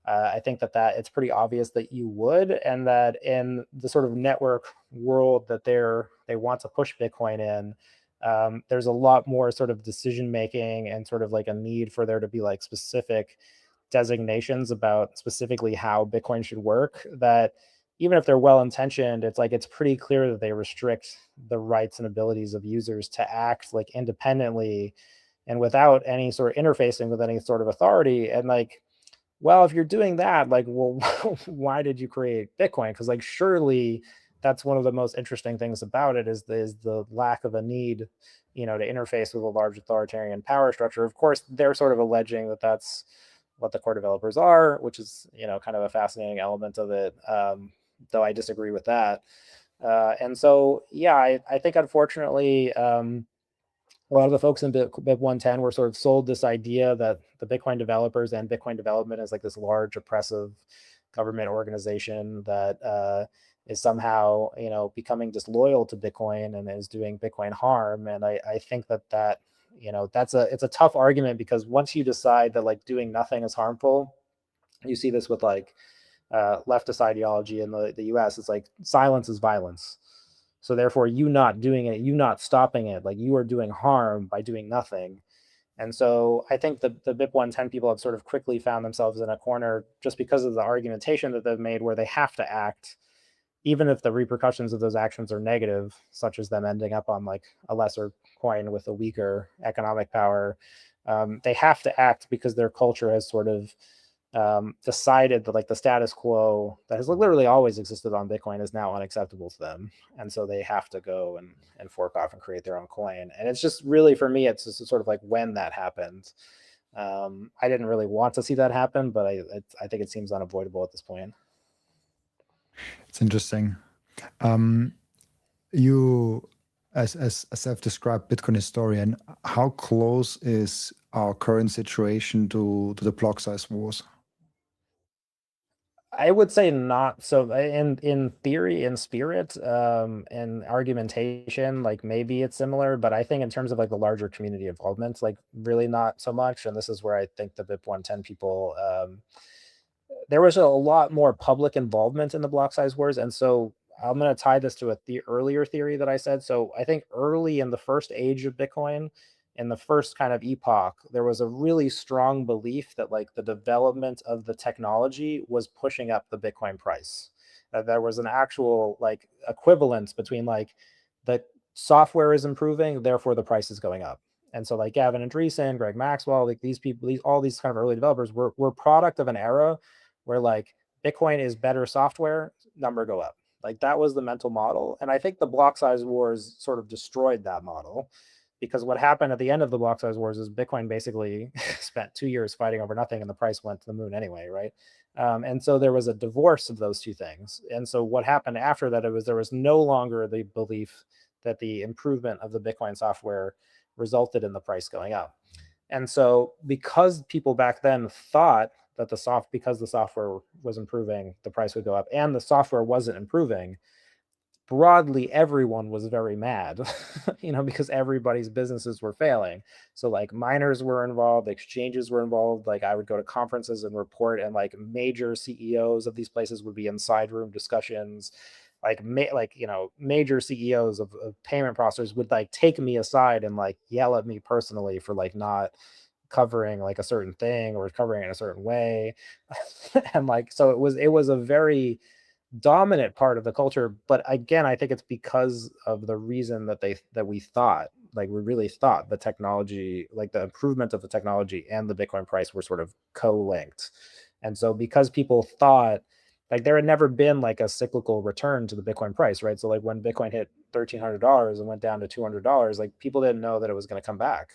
I think that it's pretty obvious that you would, and that in the sort of network world that they want to push Bitcoin in, there's a lot more sort of decision making and sort of like a need for there to be like specific designations about specifically how Bitcoin should work, that even if they're well intentioned, it's like it's pretty clear that they restrict the rights and abilities of users to act like independently and without any sort of interfacing with any sort of authority. And like, well, if you're doing that, like, well, why did you create Bitcoin? Because like surely that's one of the most interesting things about it, is the lack of a need, to interface with a large authoritarian power structure. Of course, they're sort of alleging that that's what the core developers are, which is kind of a fascinating element of it. Though I disagree with that. And so, yeah, I think unfortunately, a lot of the folks in BIP 110 were sort of sold this idea that the Bitcoin developers and Bitcoin development is like this large oppressive government organization that is somehow, becoming disloyal to Bitcoin and is doing Bitcoin harm. And I think that it's a tough argument, because once you decide that like doing nothing is harmful, you see this with like leftist ideology in the US. It's like silence is violence. So therefore, you not doing it, you not stopping it, like you are doing harm by doing nothing. And so I think the BIP 110 people have sort of quickly found themselves in a corner just because of the argumentation that they've made, where they have to act, even if the repercussions of those actions are negative, such as them ending up on like a lesser coin with a weaker economic power. They have to act because their culture has sort of decided that like the status quo that has literally always existed on Bitcoin is now unacceptable to them, and so they have to go and fork off and create their own coin. And it's just really, for me, it's just sort of like when that happened. I didn't really want to see that happen, but I think it seems unavoidable at this point. It's interesting. You, as a self-described Bitcoin historian, how close is our current situation to the block size wars? I would say not. So in theory, in spirit, and argumentation, like maybe it's similar, but I think in terms of like the larger community involvement, like really not so much. And this is where I think the BIP 110 people, there was a lot more public involvement in the block size wars. And so I'm going to tie this to the earlier theory that I said. So I think early in the first age of Bitcoin, in the first kind of epoch, there was a really strong belief that like the development of the technology was pushing up the Bitcoin price. That there was an actual like equivalence between like the software is improving, therefore the price is going up. And so like Gavin Andreessen, Greg Maxwell, like these people, all these kind of early developers were product of an era where like Bitcoin is better software, number go up. Like that was the mental model. And I think the block size wars sort of destroyed that model, because what happened at the end of the block size wars is Bitcoin basically spent 2 years fighting over nothing and the price went to the moon anyway, right? And so there was a divorce of those two things. And so what happened after that, there was no longer the belief that the improvement of the Bitcoin software resulted in the price going up. And so because people back then thought that because the software was improving, the price would go up, and the software wasn't improving, broadly everyone was very mad, because everybody's businesses were failing. So like miners were involved, exchanges were involved. Like I would go to conferences and report, and like major CEOs of these places would be in side room discussions. Like major CEOs of payment processors would like take me aside and like yell at me personally for like not covering like a certain thing or covering it in a certain way. And like so it was a very dominant part of the culture. But again, I think it's because of the reason that we thought, like we really thought the technology, like the improvement of the technology and the Bitcoin price were sort of co-linked. And so because people thought like there had never been like a cyclical return to the Bitcoin price, right? So like when Bitcoin hit $1,300 and went down to $200, like people didn't know that it was going to come back.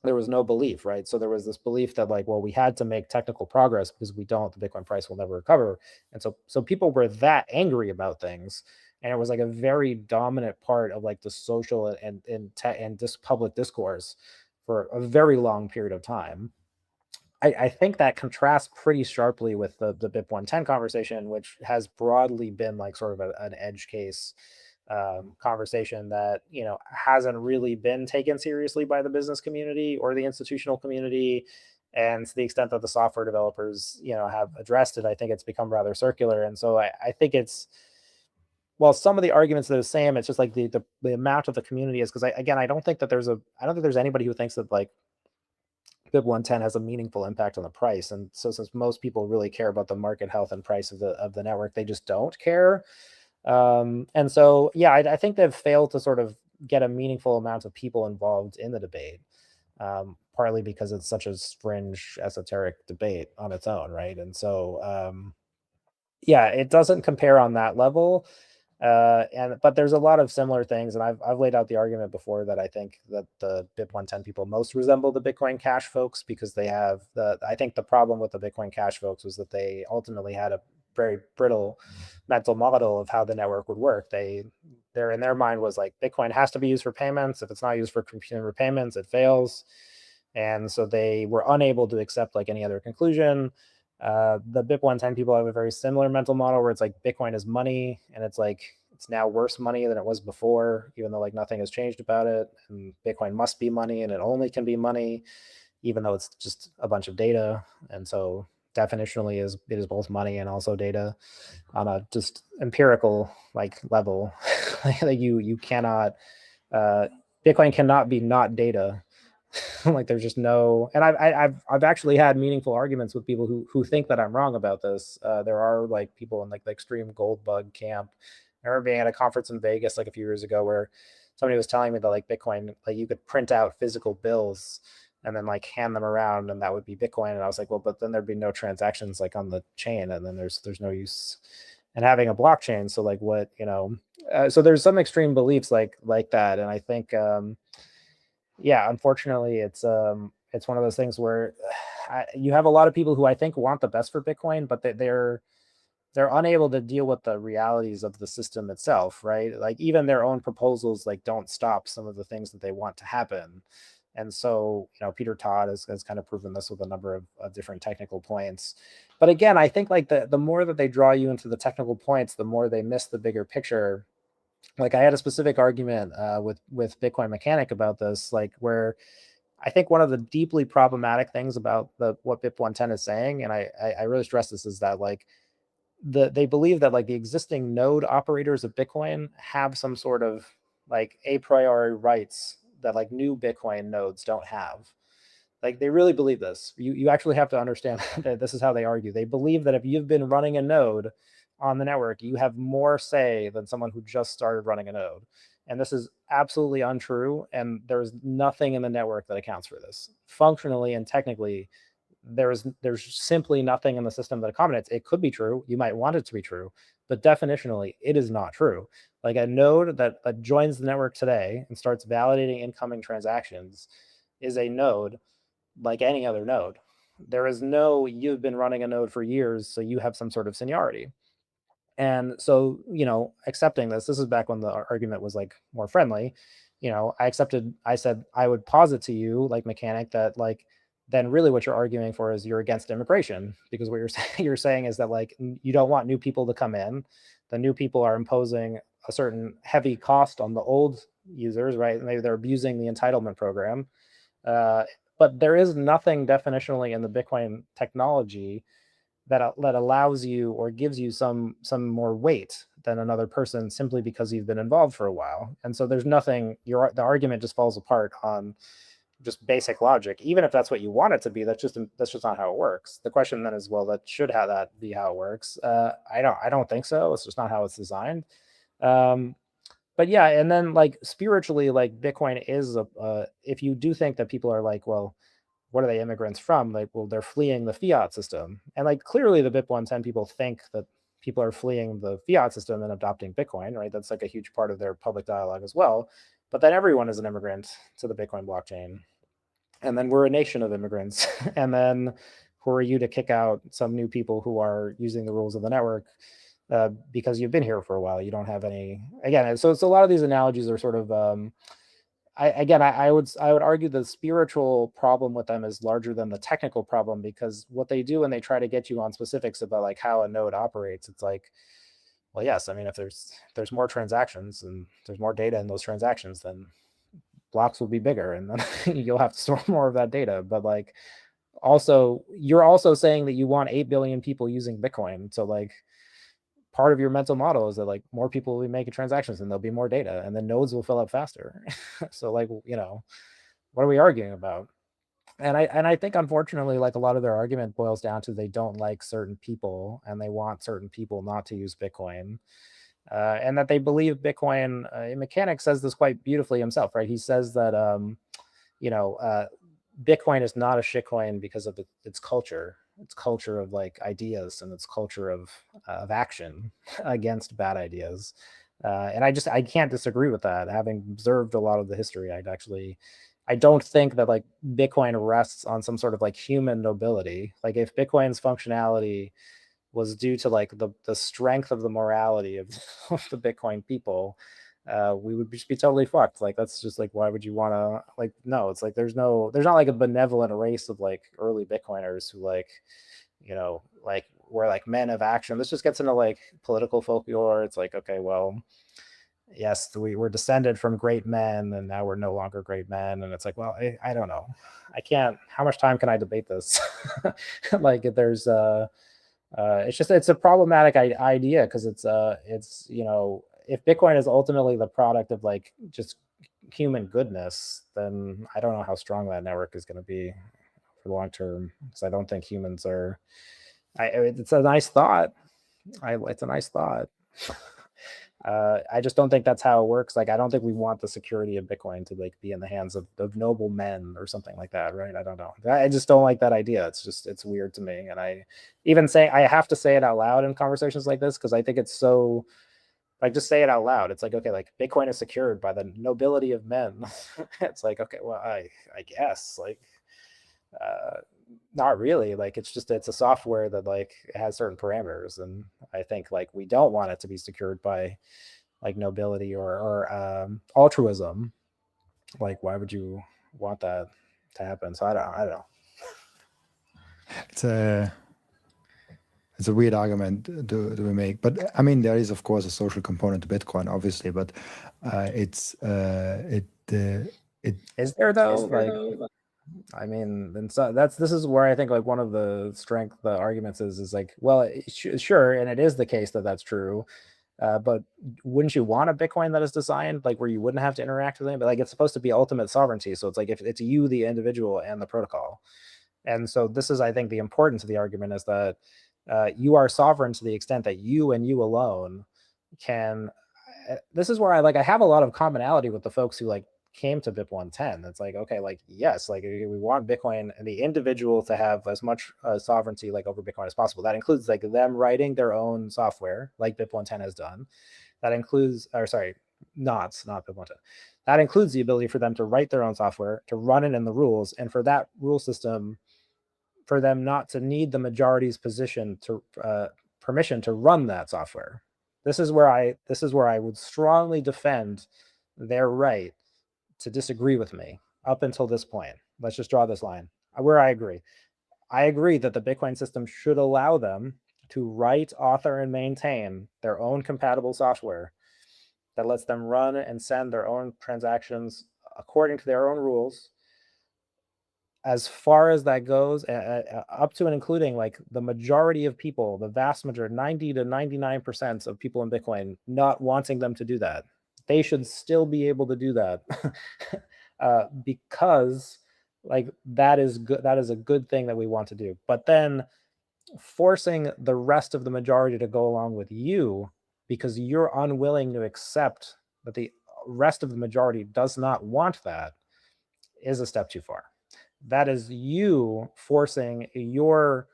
There was no belief, right? So there was this belief that like, well, we had to make technical progress, because we don't, the Bitcoin price will never recover. And so people were that angry about things, and it was like a very dominant part of like the social and this public discourse for a very long period of time. I think that contrasts pretty sharply with the BIP 110 conversation, which has broadly been like sort of an edge case conversation that hasn't really been taken seriously by the business community or the institutional community. And to the extent that the software developers have addressed it, I think it's become rather circular. And so I think it's, well, some of the arguments are the same. It's just like the amount of the community is, because I don't think there's anybody who thinks that like BIP 110 has a meaningful impact on the price. And so since most people really care about the market health and price of the network, they just don't care. And so, yeah, I think they've failed to sort of get a meaningful amount of people involved in the debate, partly because it's such a fringe, esoteric debate on its own, right? And so, yeah, it doesn't compare on that level. But there's a lot of similar things, and I've laid out the argument before that I think that the BIP 110 people most resemble the Bitcoin Cash folks, because they have I think the problem with the Bitcoin Cash folks was that they ultimately had a very brittle mental model of how the network would work. They're in their mind was like Bitcoin has to be used for payments. If it's not used for consumer payments, it fails. And so they were unable to accept like any other conclusion. The BIP 110 people have a very similar mental model where it's like Bitcoin is money, and it's like it's now worse money than it was before, even though like nothing has changed about it. And Bitcoin must be money, and it only can be money, even though it's just a bunch of data. And so definitionally it is both money and also data on a just empirical like level. Like you cannot Bitcoin cannot be not data. Like there's just no, and I've actually had meaningful arguments with people who think that I'm wrong about this. There are like people in like the extreme gold bug camp. I remember being at a conference in Vegas like a few years ago where somebody was telling me that like Bitcoin, like you could print out physical bills and then like hand them around and that would be Bitcoin. And I was like, well, but then there'd be no transactions like on the chain, and then there's no use in having a blockchain. So like what, so there's some extreme beliefs like that. And I think yeah, unfortunately, it's one of those things where you have a lot of people who I think want the best for Bitcoin, but they're unable to deal with the realities of the system itself, right? Like even their own proposals like don't stop some of the things that they want to happen. And so, Peter Todd has kind of proven this with a number of different technical points. But again, I think like the more that they draw you into the technical points, the more they miss the bigger picture. Like I had a specific argument with Bitcoin Mechanic about this, like where I think one of the deeply problematic things about what BIP 110 is saying, and I really stress this, is that like they believe that like the existing node operators of Bitcoin have some sort of like a priori rights that like new Bitcoin nodes don't have. Like they really believe this. You actually have to understand that this is how they argue. They believe that if you've been running a node on the network, you have more say than someone who just started running a node. And this is absolutely untrue. And there's nothing in the network that accounts for this. Functionally and technically, there's simply nothing in the system that accommodates. It could be true. You might want it to be true, but definitionally, it is not true. Like a node that joins the network today and starts validating incoming transactions is a node like any other node. There is no, you've been running a node for years, so you have some sort of seniority. And so, accepting this is back when the argument was like more friendly. I said, I would posit to you, like Mechanic, that like, then really what you're arguing for is you're against immigration, because what you're saying is that like, you don't want new people to come in. The new people are imposing a certain heavy cost on the old users, right? Maybe they're abusing the entitlement program. But there is nothing definitionally in the Bitcoin technology that allows you or gives you some more weight than another person simply because you've been involved for a while. And so there's nothing, the argument just falls apart on just basic logic. Even if that's what you want it to be, that's just not how it works. The question then is, well, that should have that be how it works. I don't think so. It's just not how it's designed. But yeah, and then like spiritually, like Bitcoin is if you do think that people are like, well, what are they immigrants from? Like, well, they're fleeing the fiat system. And like clearly the BIP 110 people think that people are fleeing the fiat system and adopting Bitcoin, right? That's like a huge part of their public dialogue as well. But then everyone is an immigrant to the Bitcoin blockchain. And then we're a nation of immigrants. And then who are you to kick out some new people who are using the rules of the network because you've been here for a while? You don't have any, again, so it's a lot of these analogies are sort of, I would argue the spiritual problem with them is larger than the technical problem, because what they do when they try to get you on specifics about like how a node operates, it's like, well, yes, I mean, if there's more transactions and there's more data in those transactions, then blocks will be bigger, and then you'll have to store more of that data. But like, also, you're also saying that you want 8 billion people using Bitcoin, so like, part of your mental model is that like more people will be making transactions and there'll be more data and then nodes will fill up faster. So like, what are we arguing about? And I think unfortunately, like a lot of their argument boils down to they don't like certain people and they want certain people not to use Bitcoin. And that they believe Bitcoin, Mechanic says this quite beautifully himself, right? He says that, Bitcoin is not a shitcoin because of its culture. Its culture of like ideas and its culture of action against bad ideas. And I can't disagree with that. Having observed a lot of the history, I don't think that like Bitcoin rests on some sort of like human nobility. Like if Bitcoin's functionality was due to like the strength of the morality of, of the Bitcoin people, we would just be totally fucked. Like that's just like, why would you want to, like, no, it's like there's not like a benevolent race of like early Bitcoiners who like, you know, like we're like men of action. This just gets into like political folklore. It's like, okay, well, yes, we were descended from great men and now we're no longer great men. And it's like, well, I don't know. I can't, how much time can I debate this? Like there's it's a problematic idea because it's, you know, if Bitcoin is ultimately the product of like just human goodness, then I don't know how strong that network is going to be for the long term, because I don't think humans are. It's a nice thought. It's a nice thought. I just don't think that's how it works. Like, I don't think we want the security of Bitcoin to like be in the hands of noble men or something like that, right? I don't know. I just don't like that idea. It's weird to me, and I have to say it out loud in conversations like this because I think it's so. Like, just say it out loud. It's like, okay, like Bitcoin is secured by the nobility of men. It's like, okay, well, I guess like. Not really. Like it's a software that like has certain parameters, and I think like we don't want it to be secured by like nobility or altruism. Like why would you want that to happen? So I don't know. It's a weird argument to make, but I mean there is of course a social component to Bitcoin, obviously, but is there though? Like, I mean, and so this is where I think like one of the arguments is like, well, sure, and it is the case that that's true, but wouldn't you want a Bitcoin that is designed like where you wouldn't have to interact with anybody? Like it's supposed to be ultimate sovereignty, so it's like if it's you, the individual, and the protocol, and so this is, I think, the importance of the argument is that you are sovereign to the extent that you and you alone can. This is where I have a lot of commonality with the folks who like came to BIP 110. It's like, okay, like yes, like we want Bitcoin and the individual to have as much sovereignty like over Bitcoin as possible. That includes like them writing their own software like BIP 110 has done. That includes, or sorry, not BIP 110. That includes the ability for them to write their own software, to run it in the rules, and for that rule system, for them not to need the majority's permission to run that software. This is where I would strongly defend their right to disagree with me up until this point. Let's just draw this line where I agree. I agree that the Bitcoin system should allow them to write, author, and maintain their own compatible software that lets them run and send their own transactions according to their own rules. As far as that goes, up to and including like the majority of people, the vast majority, 90 to 99% of people in Bitcoin not wanting them to do that. They should still be able to do that because like that is good. That is a good thing that we want to do. But then forcing the rest of the majority to go along with you because you're unwilling to accept that the rest of the majority does not want that is a step too far. That is you forcing your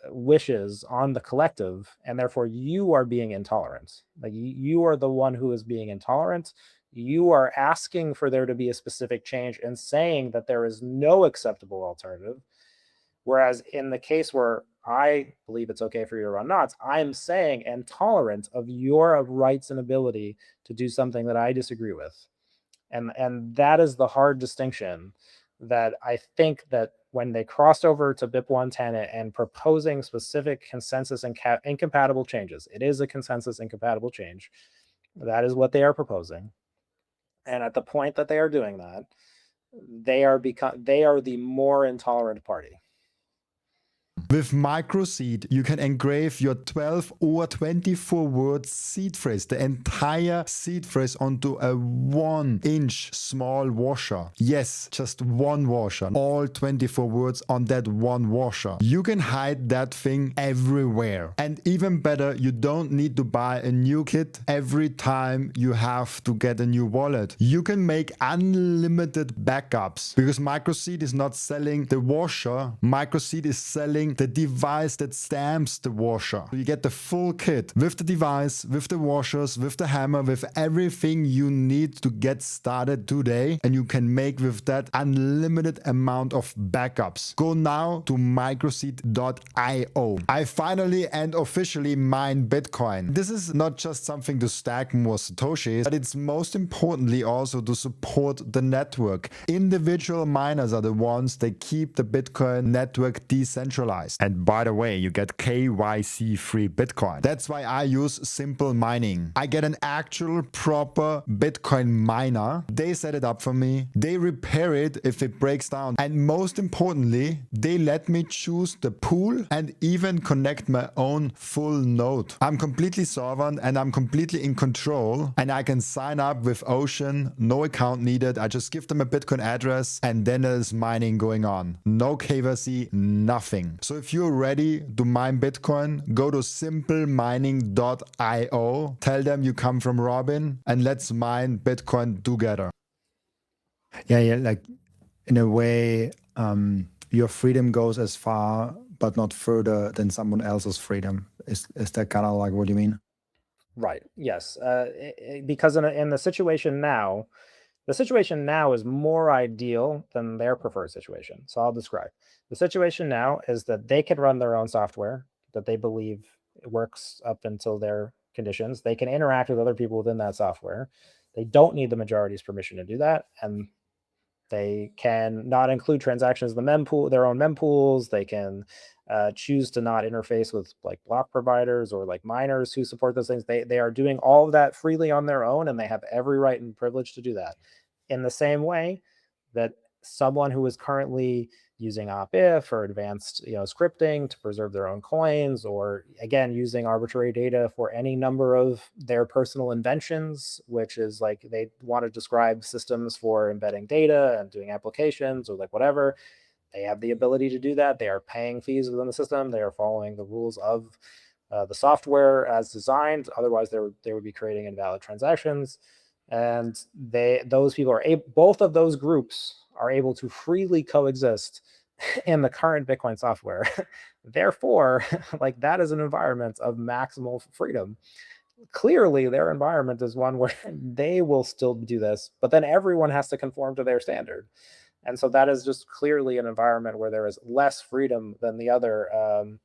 wishes on the collective, and therefore you are being intolerant. Like you are the one who is being intolerant. You are asking for there to be a specific change and saying that there is no acceptable alternative. Whereas in the case where I believe it's okay for you to run knots, I'm saying and tolerant of your rights and ability to do something that I disagree with. And that is the hard distinction that I think that when they crossed over to BIP 110 and proposing specific consensus and incompatible changes, it is a consensus incompatible change. That is what they are proposing. And at the point that they are doing that, they are the more intolerant party. With Microseed, you can engrave your 12 or 24 word seed phrase, the entire seed phrase, onto a 1-inch small washer. Yes, just one washer. All 24 words on that one washer. You can hide that thing everywhere. And even better, you don't need to buy a new kit every time you have to get a new wallet. You can make unlimited backups because Microseed is not selling the washer. Microseed is selling getting the device that stamps the washer. So you get the full kit with the device, with the washers, with the hammer, with everything you need to get started today, and you can make with that unlimited amount of backups. Go now to microseed.io. I finally and officially mine Bitcoin. This is not just something to stack more Satoshis, but it's most importantly also to support the network. Individual miners are the ones that keep the Bitcoin network decentralized. And by the way, you get KYC free Bitcoin. That's why I use Simple Mining. I get an actual proper Bitcoin miner. They set it up for me. They repair it if it breaks down. And most importantly, they let me choose the pool and even connect my own full node. I'm completely sovereign and I'm completely in control, and I can sign up with Ocean, no account needed. I just give them a Bitcoin address and then there's mining going on. No KYC, nothing. So if you're ready to mine Bitcoin, go to simplemining.io, tell them you come from Robin, and let's mine Bitcoin together. Yeah, like in a way, your freedom goes as far but not further than someone else's freedom. Is that kind of like what you mean? Right. Yes. Because in the situation now is more ideal than their preferred situation. So I'll describe. The situation now is that they can run their own software that they believe works up until their conditions. They can interact with other people within that software. They don't need the majority's permission to do that. And they can not include transactions in the mempool, their own mempools. They can choose to not interface with like block providers or like miners who support those things. They are doing all of that freely on their own, and they have every right and privilege to do that. In the same way that someone who is currently using op-if or advanced scripting to preserve their own coins, or again using arbitrary data for any number of their personal inventions, which is like they want to describe systems for embedding data and doing applications or like whatever, they have the ability to do that. They are paying fees within the system. They are following the rules of the software as designed. Otherwise they would be creating invalid transactions. And those people are both of those groups are able to freely coexist in the current Bitcoin software. Therefore, like that is an environment of maximal freedom. Clearly, their environment is one where they will still do this, but then everyone has to conform to their standard. And so that is just clearly an environment where there is less freedom than the other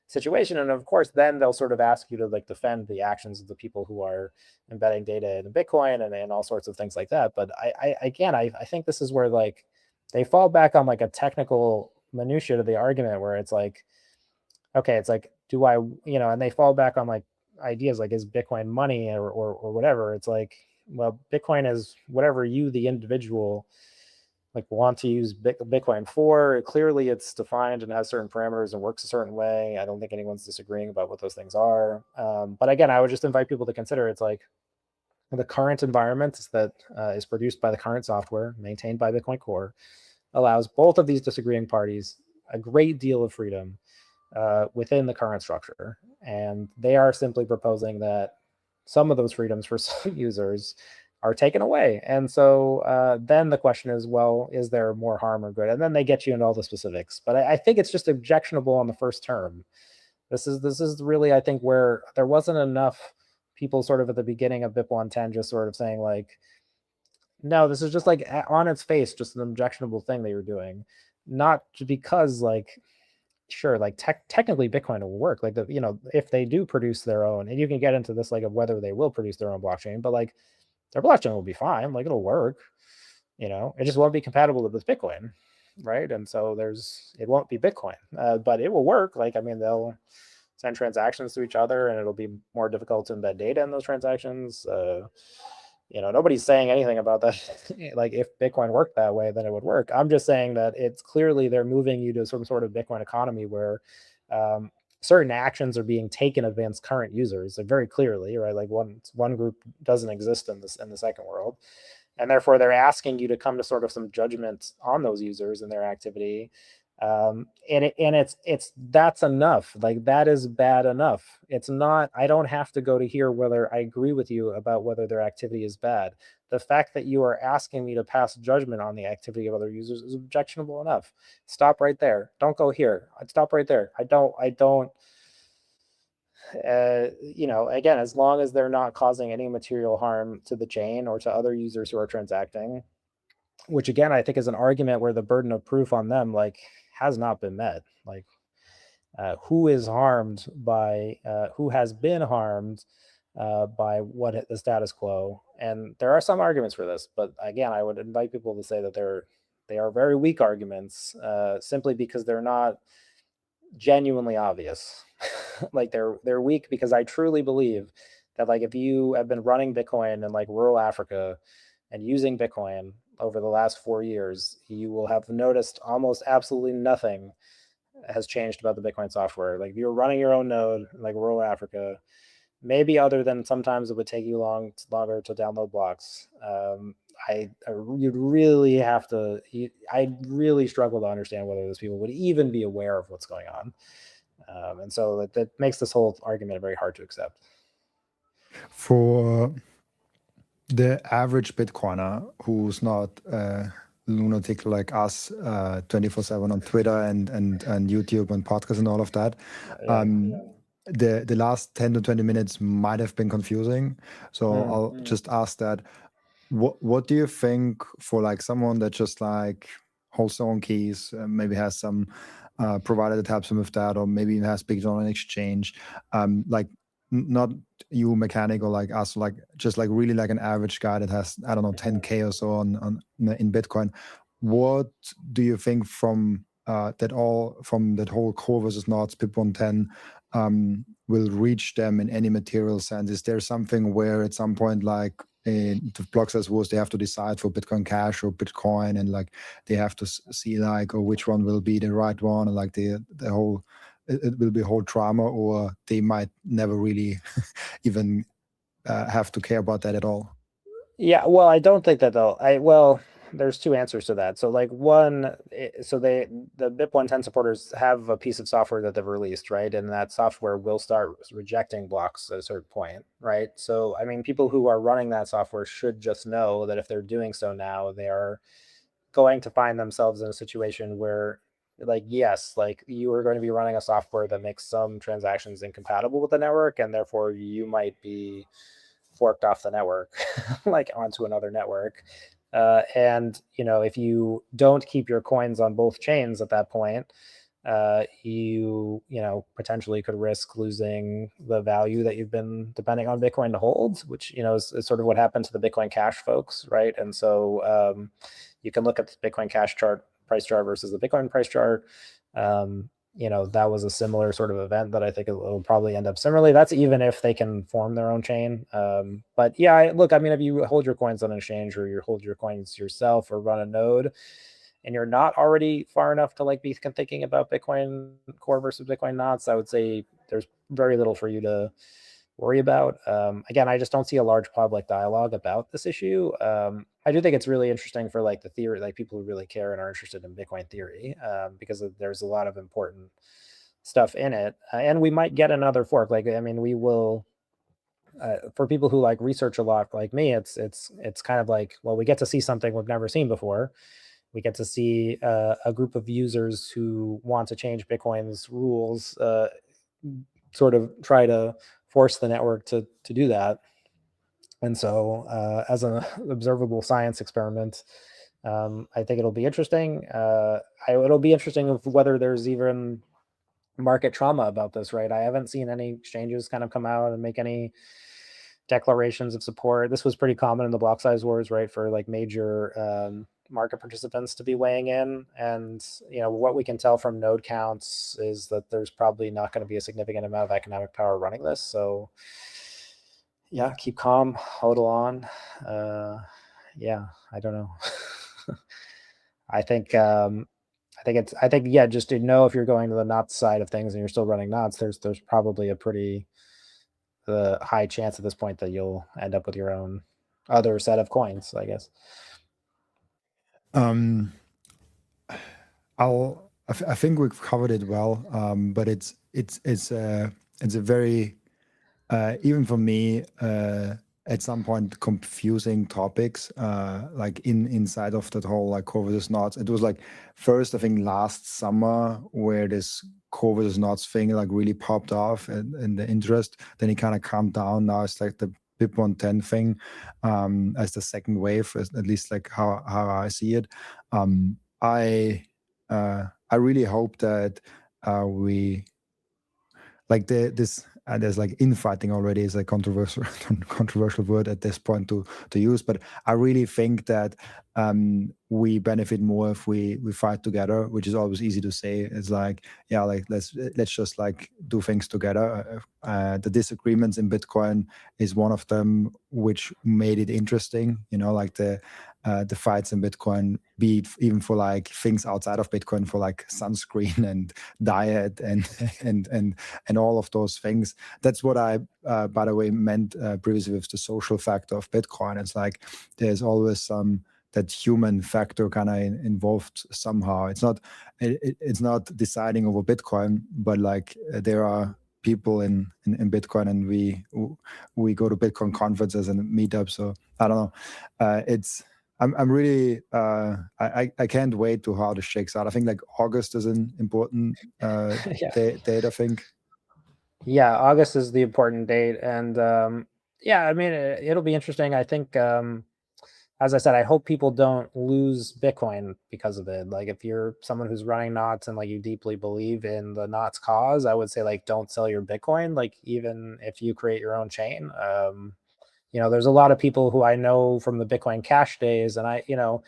situation. And of course, then they'll sort of ask you to like defend the actions of the people who are embedding data in Bitcoin and all sorts of things like that. But I think this is where like they fall back on like a technical minutia to the argument where it's like, okay, it's like, do I, and they fall back on like ideas like, is Bitcoin money or whatever. It's like, well, Bitcoin is whatever you, the individual, like want to use Bitcoin for. Clearly it's defined and has certain parameters and works a certain way. I don't think anyone's disagreeing about what those things are. But again, I would just invite people to consider it's like the current environment that is produced by the current software maintained by Bitcoin Core allows both of these disagreeing parties a great deal of freedom within the current structure. And they are simply proposing that some of those freedoms for some users are taken away. And so then the question is, well, is there more harm or good? And then they get you into all the specifics. But I think it's just objectionable on the first term. This is really, I think, where there wasn't enough people sort of at the beginning of BIP 110 just sort of saying like, no, this is just like on its face, just an objectionable thing that you're doing. Not because like, sure, like technically Bitcoin will work. Like if they do produce their own, and you can get into this like of whether they will produce their own blockchain, but like their blockchain will be fine. Like it'll work, it just won't be compatible with Bitcoin. Right. And so it won't be Bitcoin, but it will work. Like, I mean, they'll send transactions to each other and it'll be more difficult to embed data in those transactions. Nobody's saying anything about that. Like if Bitcoin worked that way, then it would work. I'm just saying that it's clearly they're moving you to some sort of Bitcoin economy where certain actions are being taken against current users very clearly, right? Like one group doesn't exist in the second world. And therefore they're asking you to come to sort of some judgment on those users and their activity And it's that's enough. Like, that is bad enough. It's not, I don't have to go to hear whether I agree with you about whether their activity is bad. The fact that you are asking me to pass judgment on the activity of other users is objectionable enough. Stop right there. Don't go here. I'd stop right there. I don't again, as long as they're not causing any material harm to the chain or to other users who are transacting, which again, I think is an argument where the burden of proof on them like has not been met. Like, who is harmed by who has been harmed by what the status quo? And there are some arguments for this, but again, I would invite people to say that they are very weak arguments, simply because they're not genuinely obvious. Like, they're weak because I truly believe that, like, if you have been running Bitcoin in like rural Africa and using Bitcoin over the last 4 years, you will have noticed almost absolutely nothing has changed about the Bitcoin software. Like, if you're running your own node in like rural Africa, maybe other than sometimes it would take you longer to download blocks. You'd really have to. I really struggle to understand whether those people would even be aware of what's going on, and so that makes this whole argument very hard to accept. For the average Bitcoiner who's not a lunatic like us, 24/7 on Twitter and YouTube and podcasts and all of that, the last 10 to 20 minutes might have been confusing. So I'll just ask that. What do you think for like someone that just like holds their own keys, maybe has some provider that helps them with that, or maybe even has Bitcoin on an exchange, like not you mechanic or like us, like just like really like an average guy that has, I don't know, 10K or so on in Bitcoin. What do you think from that whole core versus nodes BIP 110 will reach them in any material sense? Is there something where at some point, like in the block size wars, they have to decide for Bitcoin Cash or Bitcoin, and like they have to see like, or which one will be the right one, and like the whole, it will be a whole drama, or they might never really even have to care about that at all? Yeah, well, I don't think that there's two answers to that. So like one, the BIP 110 supporters have a piece of software that they've released, right? And that software will start rejecting blocks at a certain point, right? So I mean, people who are running that software should just know that if they're doing so now, they are going to find themselves in a situation where, like, yes, like you are going to be running a software that makes some transactions incompatible with the network, and therefore you might be forked off the network like onto another network. And if you don't keep your coins on both chains at that point, you potentially could risk losing the value that you've been depending on Bitcoin to hold, which is sort of what happened to the Bitcoin Cash folks, right? And so you can look at the Bitcoin Cash price chart versus the Bitcoin price chart. That was a similar sort of event that I think it'll probably end up similarly. That's even if they can form their own chain. But yeah, look, I mean, if you hold your coins on an exchange, or you hold your coins yourself, or run a node, and you're not already far enough to like be thinking about Bitcoin Core versus Bitcoin Knots, I would say there's very little for you to worry about. Again, I just don't see a large public dialogue about this issue. I do think it's really interesting for like the theory, like people who really care and are interested in Bitcoin theory, because there's a lot of important stuff in it. And we might get another fork. Like, I mean, we will, for people who like research a lot like me, it's kind of like, well, we get to see something we've never seen before. We get to see a group of users who want to change Bitcoin's rules, sort of try to force the network to do that. And so as an observable science experiment, I think it'll be interesting. It'll be interesting of whether there's even market trauma about this, right? I haven't seen any exchanges kind of come out and make any declarations of support. This was pretty common in the block size wars, right? For like major market participants to be weighing in. And, what we can tell from node counts is that there's probably not going to be a significant amount of economic power running this. So yeah, keep calm, hodl on. Yeah, I don't know. I think yeah, just to know if you're going to the knots side of things and you're still running knots, there's probably a pretty high chance at this point that you'll end up with your own other set of coins, I guess. I'll I think we've covered it well, but it's a very even for me at some point confusing topics like inside of that whole like core versus knots. It was like first I think last summer where this core versus knots thing like really popped off and the interest. Then it kind of calmed down. Now it's like the BIP 110 thing as the second wave, at least like how I see it. I really hope that we like this there's like infighting already is a controversial word at this point to use, but I really think that we benefit more if we fight together, which is always easy to say. It's like, yeah, like let's just like do things together. The disagreements in Bitcoin is one of them, which made it interesting, like the fights in Bitcoin, be it even for like things outside of Bitcoin, for like sunscreen and diet and all of those things. That's what I, by the way, meant previously with the social factor of Bitcoin. It's like there's always that human factor kind of involved somehow. It's not deciding over Bitcoin, but like there are people in Bitcoin, and we go to Bitcoin conferences and meetups. So I don't know. I'm really I can't wait to how this shakes out. I think like August is an important date, I think. Yeah, August is the important date, and yeah, I mean it'll be interesting. I think as I said, I hope people don't lose Bitcoin because of it. Like if you're someone who's running knots and like you deeply believe in the knots cause, I would say like don't sell your Bitcoin. Like even if you create your own chain, there's a lot of people who I know from the Bitcoin Cash days, and I know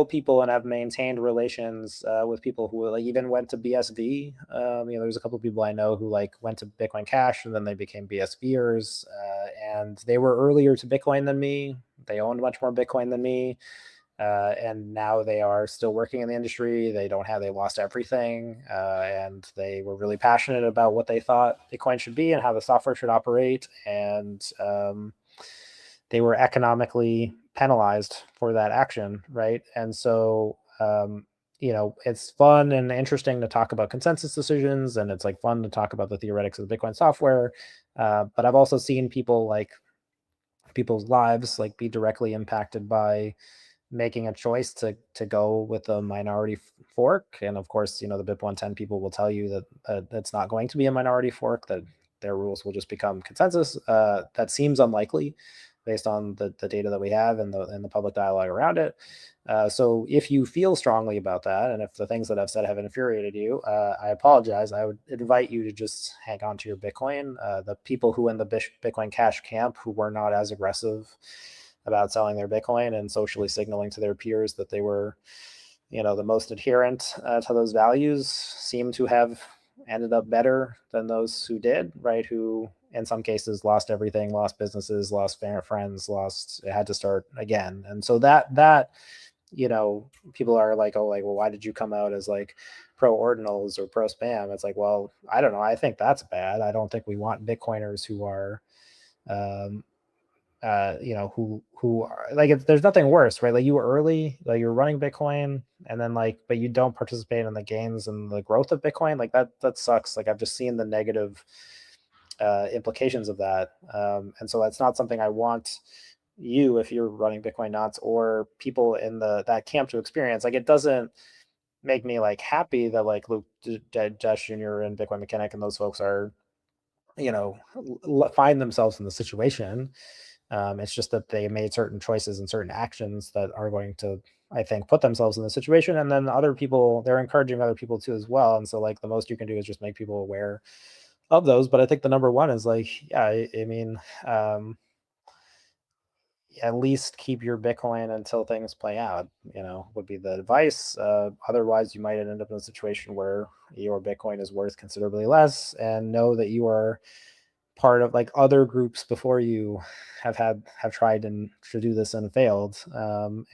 people and have maintained relations with people who like even went to BSV. There's a couple of people I know who like went to Bitcoin Cash and then they became BSVers, and they were earlier to Bitcoin than me. They owned much more Bitcoin than me. And now they are still working in the industry. They lost everything. And they were really passionate about what they thought Bitcoin should be and how the software should operate. And they were economically penalized for that action, right? And so, it's fun and interesting to talk about consensus decisions, and it's like fun to talk about the theoretics of the Bitcoin software. But I've also seen people's lives like be directly impacted by making a choice to go with a minority fork. And of course, the BIP 110 people will tell you that it's not going to be a minority fork, that their rules will just become consensus. That seems unlikely based on the data that we have and the public dialogue around it. So if you feel strongly about that, and if the things that I've said have infuriated you, I apologize. I would invite you to just hang on to your Bitcoin. The people who in the Bitcoin Cash camp who were not as aggressive about selling their Bitcoin and socially signaling to their peers that they were, the most adherent to those values, seem to have ended up better than those who did, right? Who in some cases lost everything, lost businesses, lost friends, had to start again. And so that people are like, oh, like, well, why did you come out as like pro ordinals or pro spam? It's like, well, I don't know. I think that's bad. I don't think we want Bitcoiners who are who are like, there's nothing worse, right? Like you were early, like you're running Bitcoin, and then like, but you don't participate in the gains and the growth of Bitcoin. Like that sucks. Like I've just seen the negative implications of that. And so that's not something I want you, if you're running Bitcoin knots, or people in that camp to experience. Like it doesn't make me like happy that like Luke Dash Jr. and Bitcoin Mechanic and those folks are, find themselves in the situation. It's just that they made certain choices and certain actions that are going to, I think, put themselves in the situation. And then other people, they're encouraging other people to as well. And so like the most you can do is just make people aware of those. But I think the number one is like, yeah, I mean, at least keep your Bitcoin until things play out, would be the advice. Otherwise, you might end up in a situation where your Bitcoin is worth considerably less, and know that you are part of like other groups before you have tried to do this and failed.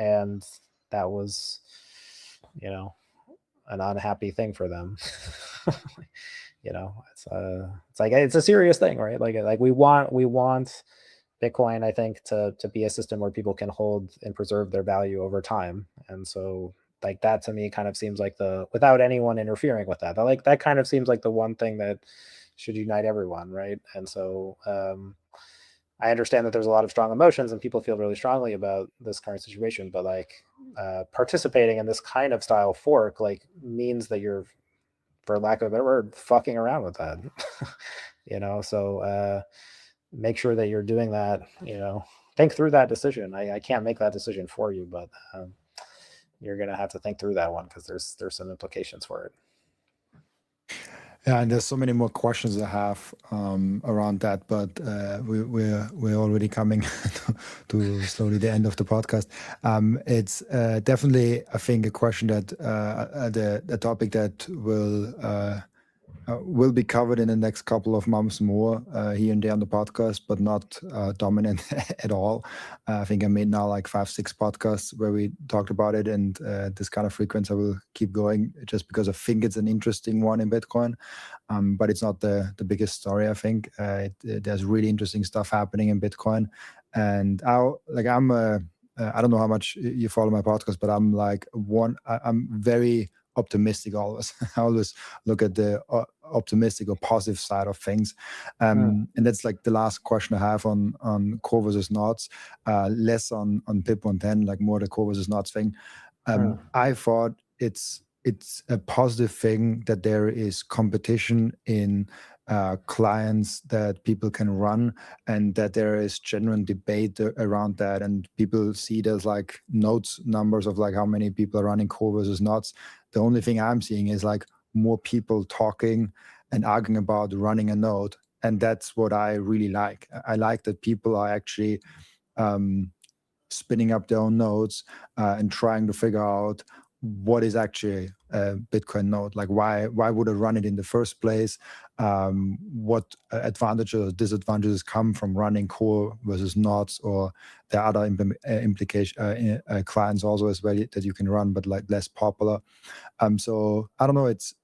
And that was, an unhappy thing for them. It's like, it's a serious thing, right? Like we want Bitcoin, I think, to be a system where people can hold and preserve their value over time. And so like that to me kind of seems like without anyone interfering with that, like that kind of seems like the one thing that should unite everyone, right? And so I understand that there's a lot of strong emotions and people feel really strongly about this current situation, but like participating in this kind of style fork like means that you're, for lack of a better word, fucking around with that. So make sure that you're doing that. Think through that decision. I can't make that decision for you, but you're gonna have to think through that one because there's some implications for it. Yeah, and there's so many more questions I have around that, but we're already coming to slowly the end of the podcast. It's definitely, I think, a question that the topic that will be covered in the next couple of months more here and there on the podcast, but not dominant at all. I think I made now like 5-6 podcasts where we talked about it, and this kind of frequency I will keep going just because I think it's an interesting one in Bitcoin. But it's not the biggest story, I think. There's really interesting stuff happening in Bitcoin. And I don't know how much you follow my podcast, but I'm very optimistic always. I always look at the optimistic or positive side of things. And that's like the last question I have on core versus knots, less on pip 110, like more the core versus knots thing. I thought it's a positive thing that there is competition in clients that people can run, and that there is genuine debate around that, and people see there's like nodes numbers of like how many people are running core versus knots. The only thing I'm seeing is like more people talking and arguing about running a node, and that's what I really like. I like that people are actually spinning up their own nodes and trying to figure out what is actually a Bitcoin node. Like why would I run it in the first place? What advantages or disadvantages come from running core versus knots, or the other implication clients also as well that you can run, but like less popular. So I don't know. It's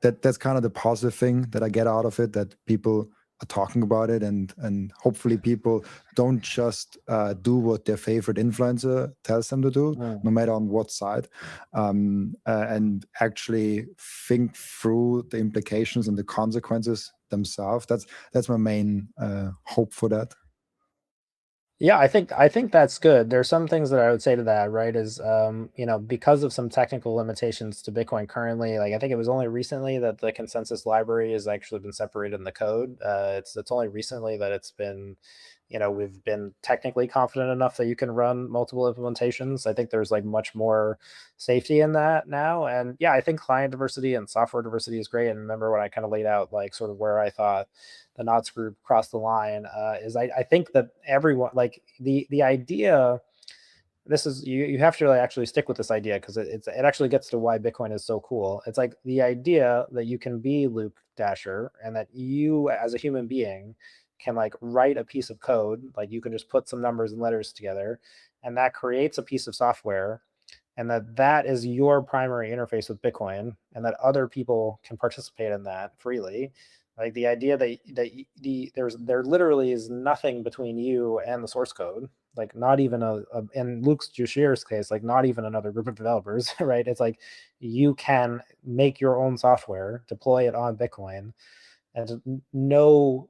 that's kind of the positive thing that I get out of it, that people are talking about it, and hopefully people don't just do what their favorite influencer tells them to do, no matter on what side, and actually think through the implications and the consequences themselves. That's my main hope for that. Yeah, I think that's good. There's some things that I would say to that, right? Is because of some technical limitations to Bitcoin currently, like I think it was only recently that the consensus library has actually been separated in the code. It's only recently that it's been, we've been technically confident enough that you can run multiple implementations. I think there's like much more safety in that now. And yeah, I think client diversity and software diversity is great. And remember when I kind of laid out like sort of where I thought the knots group crossed the line, is I think that everyone, like the idea, this is, you have to really actually stick with this idea because it actually gets to why Bitcoin is so cool. It's like the idea that you can be Luke Dasher and that you as a human being can like write a piece of code, like you can just put some numbers and letters together and that creates a piece of software, and that is your primary interface with Bitcoin, and that other people can participate in that freely. Like the idea that there literally is nothing between you and the source code, like not even in Luke's Jushir's case, like not even another group of developers, right? It's like you can make your own software, deploy it on Bitcoin, and no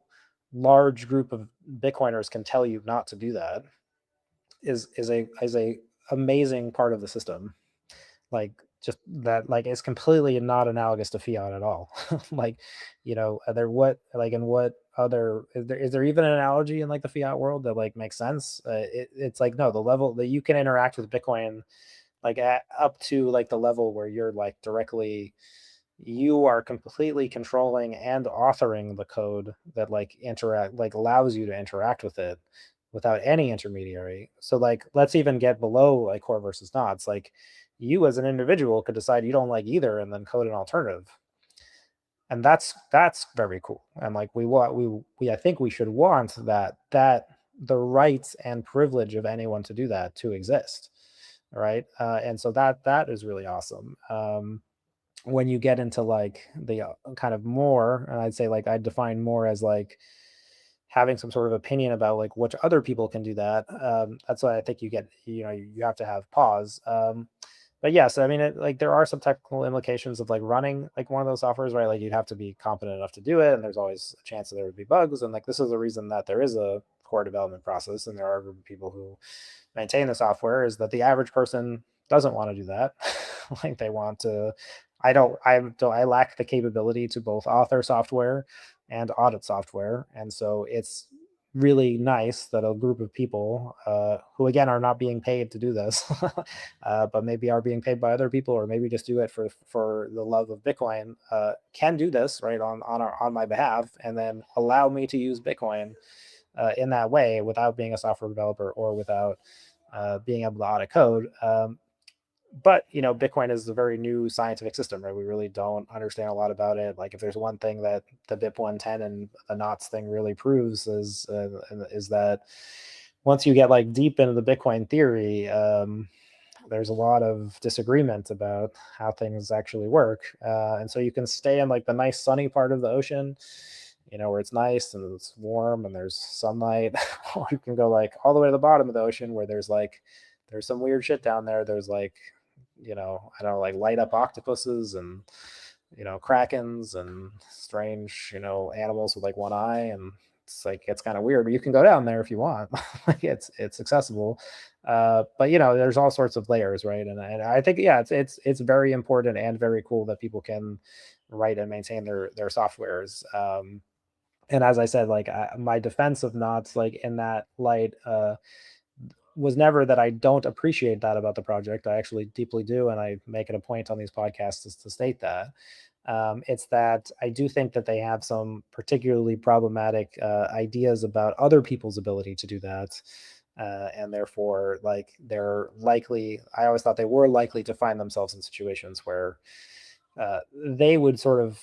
large group of Bitcoiners can tell you not to do that. Is a amazing part of the system. Like just that, like it's completely not analogous to fiat at all. Like there, what like in what other is there even an analogy in like the fiat world that like makes sense? It's like no, the level that you can interact with Bitcoin like up to like the level where you're like directly, you are completely controlling and authoring the code that like allows you to interact with it without any intermediary. So like let's even get below like core versus knots. Like you as an individual could decide you don't like either and then code an alternative. And that's very cool. And like we I think we should want that the rights and privilege of anyone to do that to exist. Right. And so that is really awesome. When you get into like the kind of more, and I'd say like I define more as like having some sort of opinion about like which other people can do that. That's why I think you have to have pause. but yes, I mean, like there are some technical implications of like running like one of those softwares, right? Like you'd have to be competent enough to do it, and there's always a chance that there would be bugs. And like this is the reason that there is a core development process, and there are people who maintain the software, is that the average person doesn't want to do that. Like they want to. I lack the capability to both author software and audit software, and so it's really nice that a group of people who again are not being paid to do this but maybe are being paid by other people, or maybe just do it for the love of Bitcoin, can do this right on my behalf, and then allow me to use Bitcoin in that way without being a software developer or without being able to audit code. But Bitcoin is a very new scientific system, right? We really don't understand a lot about it. Like if there's one thing that the BIP 110 and the knots thing really proves is that once you get like deep into the Bitcoin theory, there's a lot of disagreement about how things actually work. And so you can stay in like the nice sunny part of the ocean, where it's nice and it's warm and there's sunlight, or you can go like all the way to the bottom of the ocean where there's some weird shit down there. There's like, I don't know, like light up octopuses and, krakens and strange, animals with like one eye. And it's kind of weird, but you can go down there if you want. Like it's accessible. But there's all sorts of layers, right? And I think, yeah, it's very important and very cool that people can write and maintain their softwares. And as I said, like my defense of knots, like in that light, was never that I don't appreciate that about the project. I actually deeply do, and I make it a point on these podcasts to state that. It's that I do think that they have some particularly problematic ideas about other people's ability to do that. And therefore, like they're likely, I always thought they were likely to find themselves in situations where they would sort of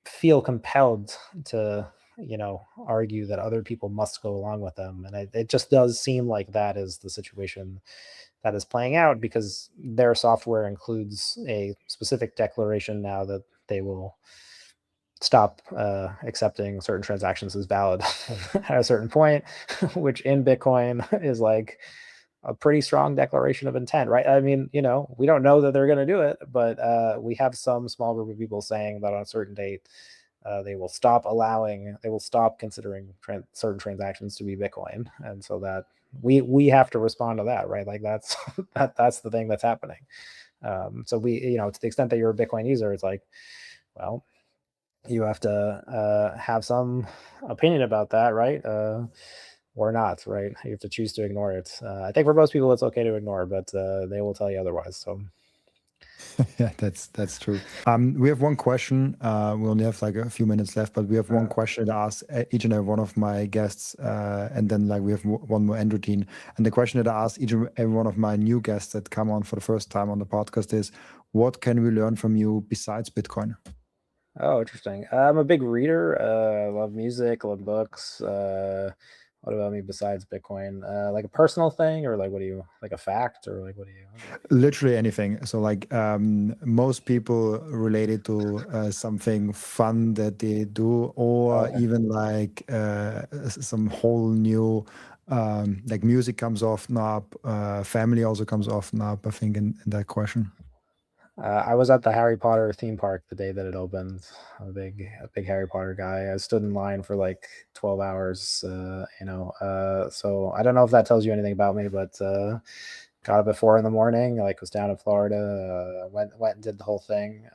feel compelled to argue that other people must go along with them. And it just does seem like that is the situation that is playing out, because their software includes a specific declaration now that they will stop accepting certain transactions as valid at a certain point, which in Bitcoin is like a pretty strong declaration of intent, right? I mean, we don't know that they're going to do it, but we have some small group of people saying that on a certain date, they will stop considering certain transactions to be Bitcoin. And so that we have to respond to that, right? Like that's that's the thing that's happening. So we, to the extent that you're a Bitcoin user, it's like, well, you have to have some opinion about that, right? Or not, right? You have to choose to ignore it. I think for most people it's okay to ignore, but they will tell you otherwise. So Yeah, that's true. We have one question. We only have like a few minutes left, but we have one question to ask each and every one of my guests, and then like we have one more end routine. And the question that I ask each and every one of my new guests that come on for the first time on the podcast is, what can we learn from you besides Bitcoin? Oh, interesting. I'm a big reader. I love music, love books. What about me besides Bitcoin? Like a personal thing, or like what do you like, a fact, or like what do you? Literally anything. So like most people relate it to something fun that they do, or Okay. even like some whole new like music comes often up, family also comes often up, I think, in that question. I was at the Harry Potter theme park the day that it opened. I'm a big Harry Potter guy. I stood in line for like 12 hours. So I don't know if that tells you anything about me, but got up at 4 in the morning. Like was down in Florida. Went and did the whole thing.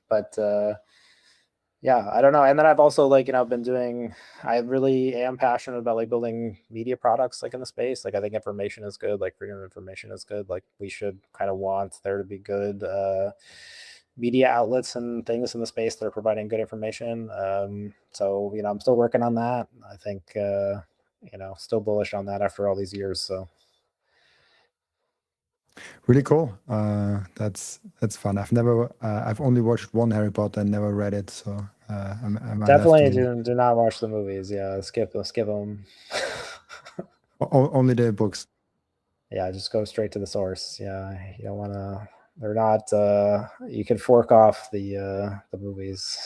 But yeah, I don't know. And then I've also like, I really am passionate about like building media products like in the space. Like I think information is good, like freedom of information is good. Like we should kind of want there to be good media outlets and things in the space that are providing good information. So, I'm still working on that. I think, still bullish on that after all these years. So Really cool. That's fun. I've only watched one Harry Potter and never read it, so I might have definitely to. do not watch the movies. Yeah, skip them. Only the books. Yeah, just go straight to the source. Yeah, you don't want to. They're not. You can fork off the movies.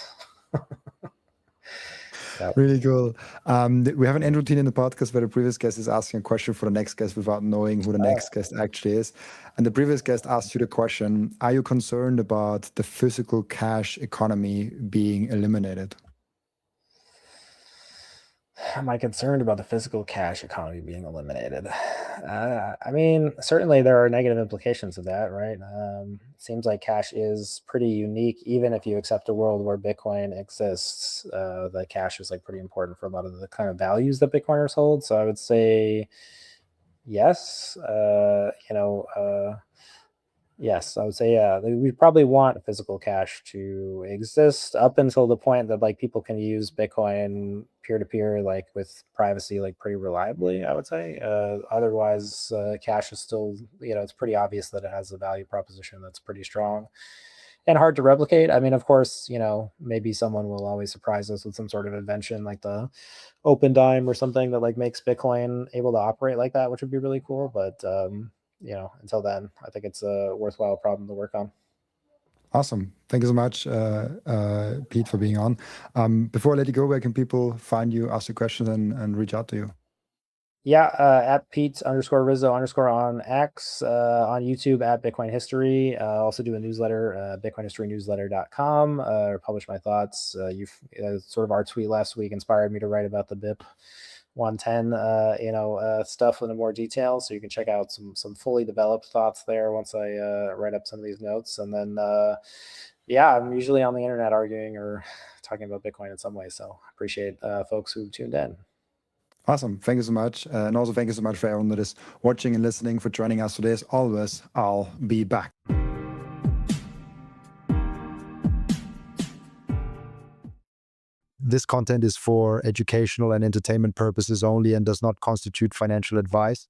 Yep. Really cool. We have an end routine in the podcast where the previous guest is asking a question for the next guest without knowing who the next guest actually is. And the previous guest asked you the question, are you concerned about the physical cash economy being eliminated? Am I concerned about the physical cash economy being eliminated? I mean, certainly there are negative implications of that, right? It seems like cash is pretty unique, even if you accept a world where Bitcoin exists. The cash is like pretty important for a lot of the kind of values that Bitcoiners hold. So I would say yes. Yes, I would say yeah. We probably want physical cash to exist up until the point that like people can use Bitcoin peer to peer, like with privacy, like pretty reliably. I would say. Otherwise, cash is still, it's pretty obvious that it has a value proposition that's pretty strong and hard to replicate. I mean, of course, maybe someone will always surprise us with some sort of invention like the open dime or something that like makes Bitcoin able to operate like that, which would be really cool. But until then, I think it's a worthwhile problem to work on. Awesome. Thank you so much, Pete, for being on. Before I let you go, where can people find you, ask you questions, and reach out to you? Yeah, at Pete_Rizzo_ on X, on YouTube at Bitcoin History. Also do a newsletter, bitcoinhistorynewsletter.com, publish my thoughts. Sort of our tweet last week inspired me to write about the BIP 110, stuff in more detail. So you can check out some fully developed thoughts there once I write up some of these notes. And then, I'm usually on the internet arguing or talking about Bitcoin in some way. So appreciate folks who tuned in. Awesome. Thank you so much. And also thank you so much for everyone that is watching and listening, for joining us today. As always, I'll be back. This content is for educational and entertainment purposes only and does not constitute financial advice.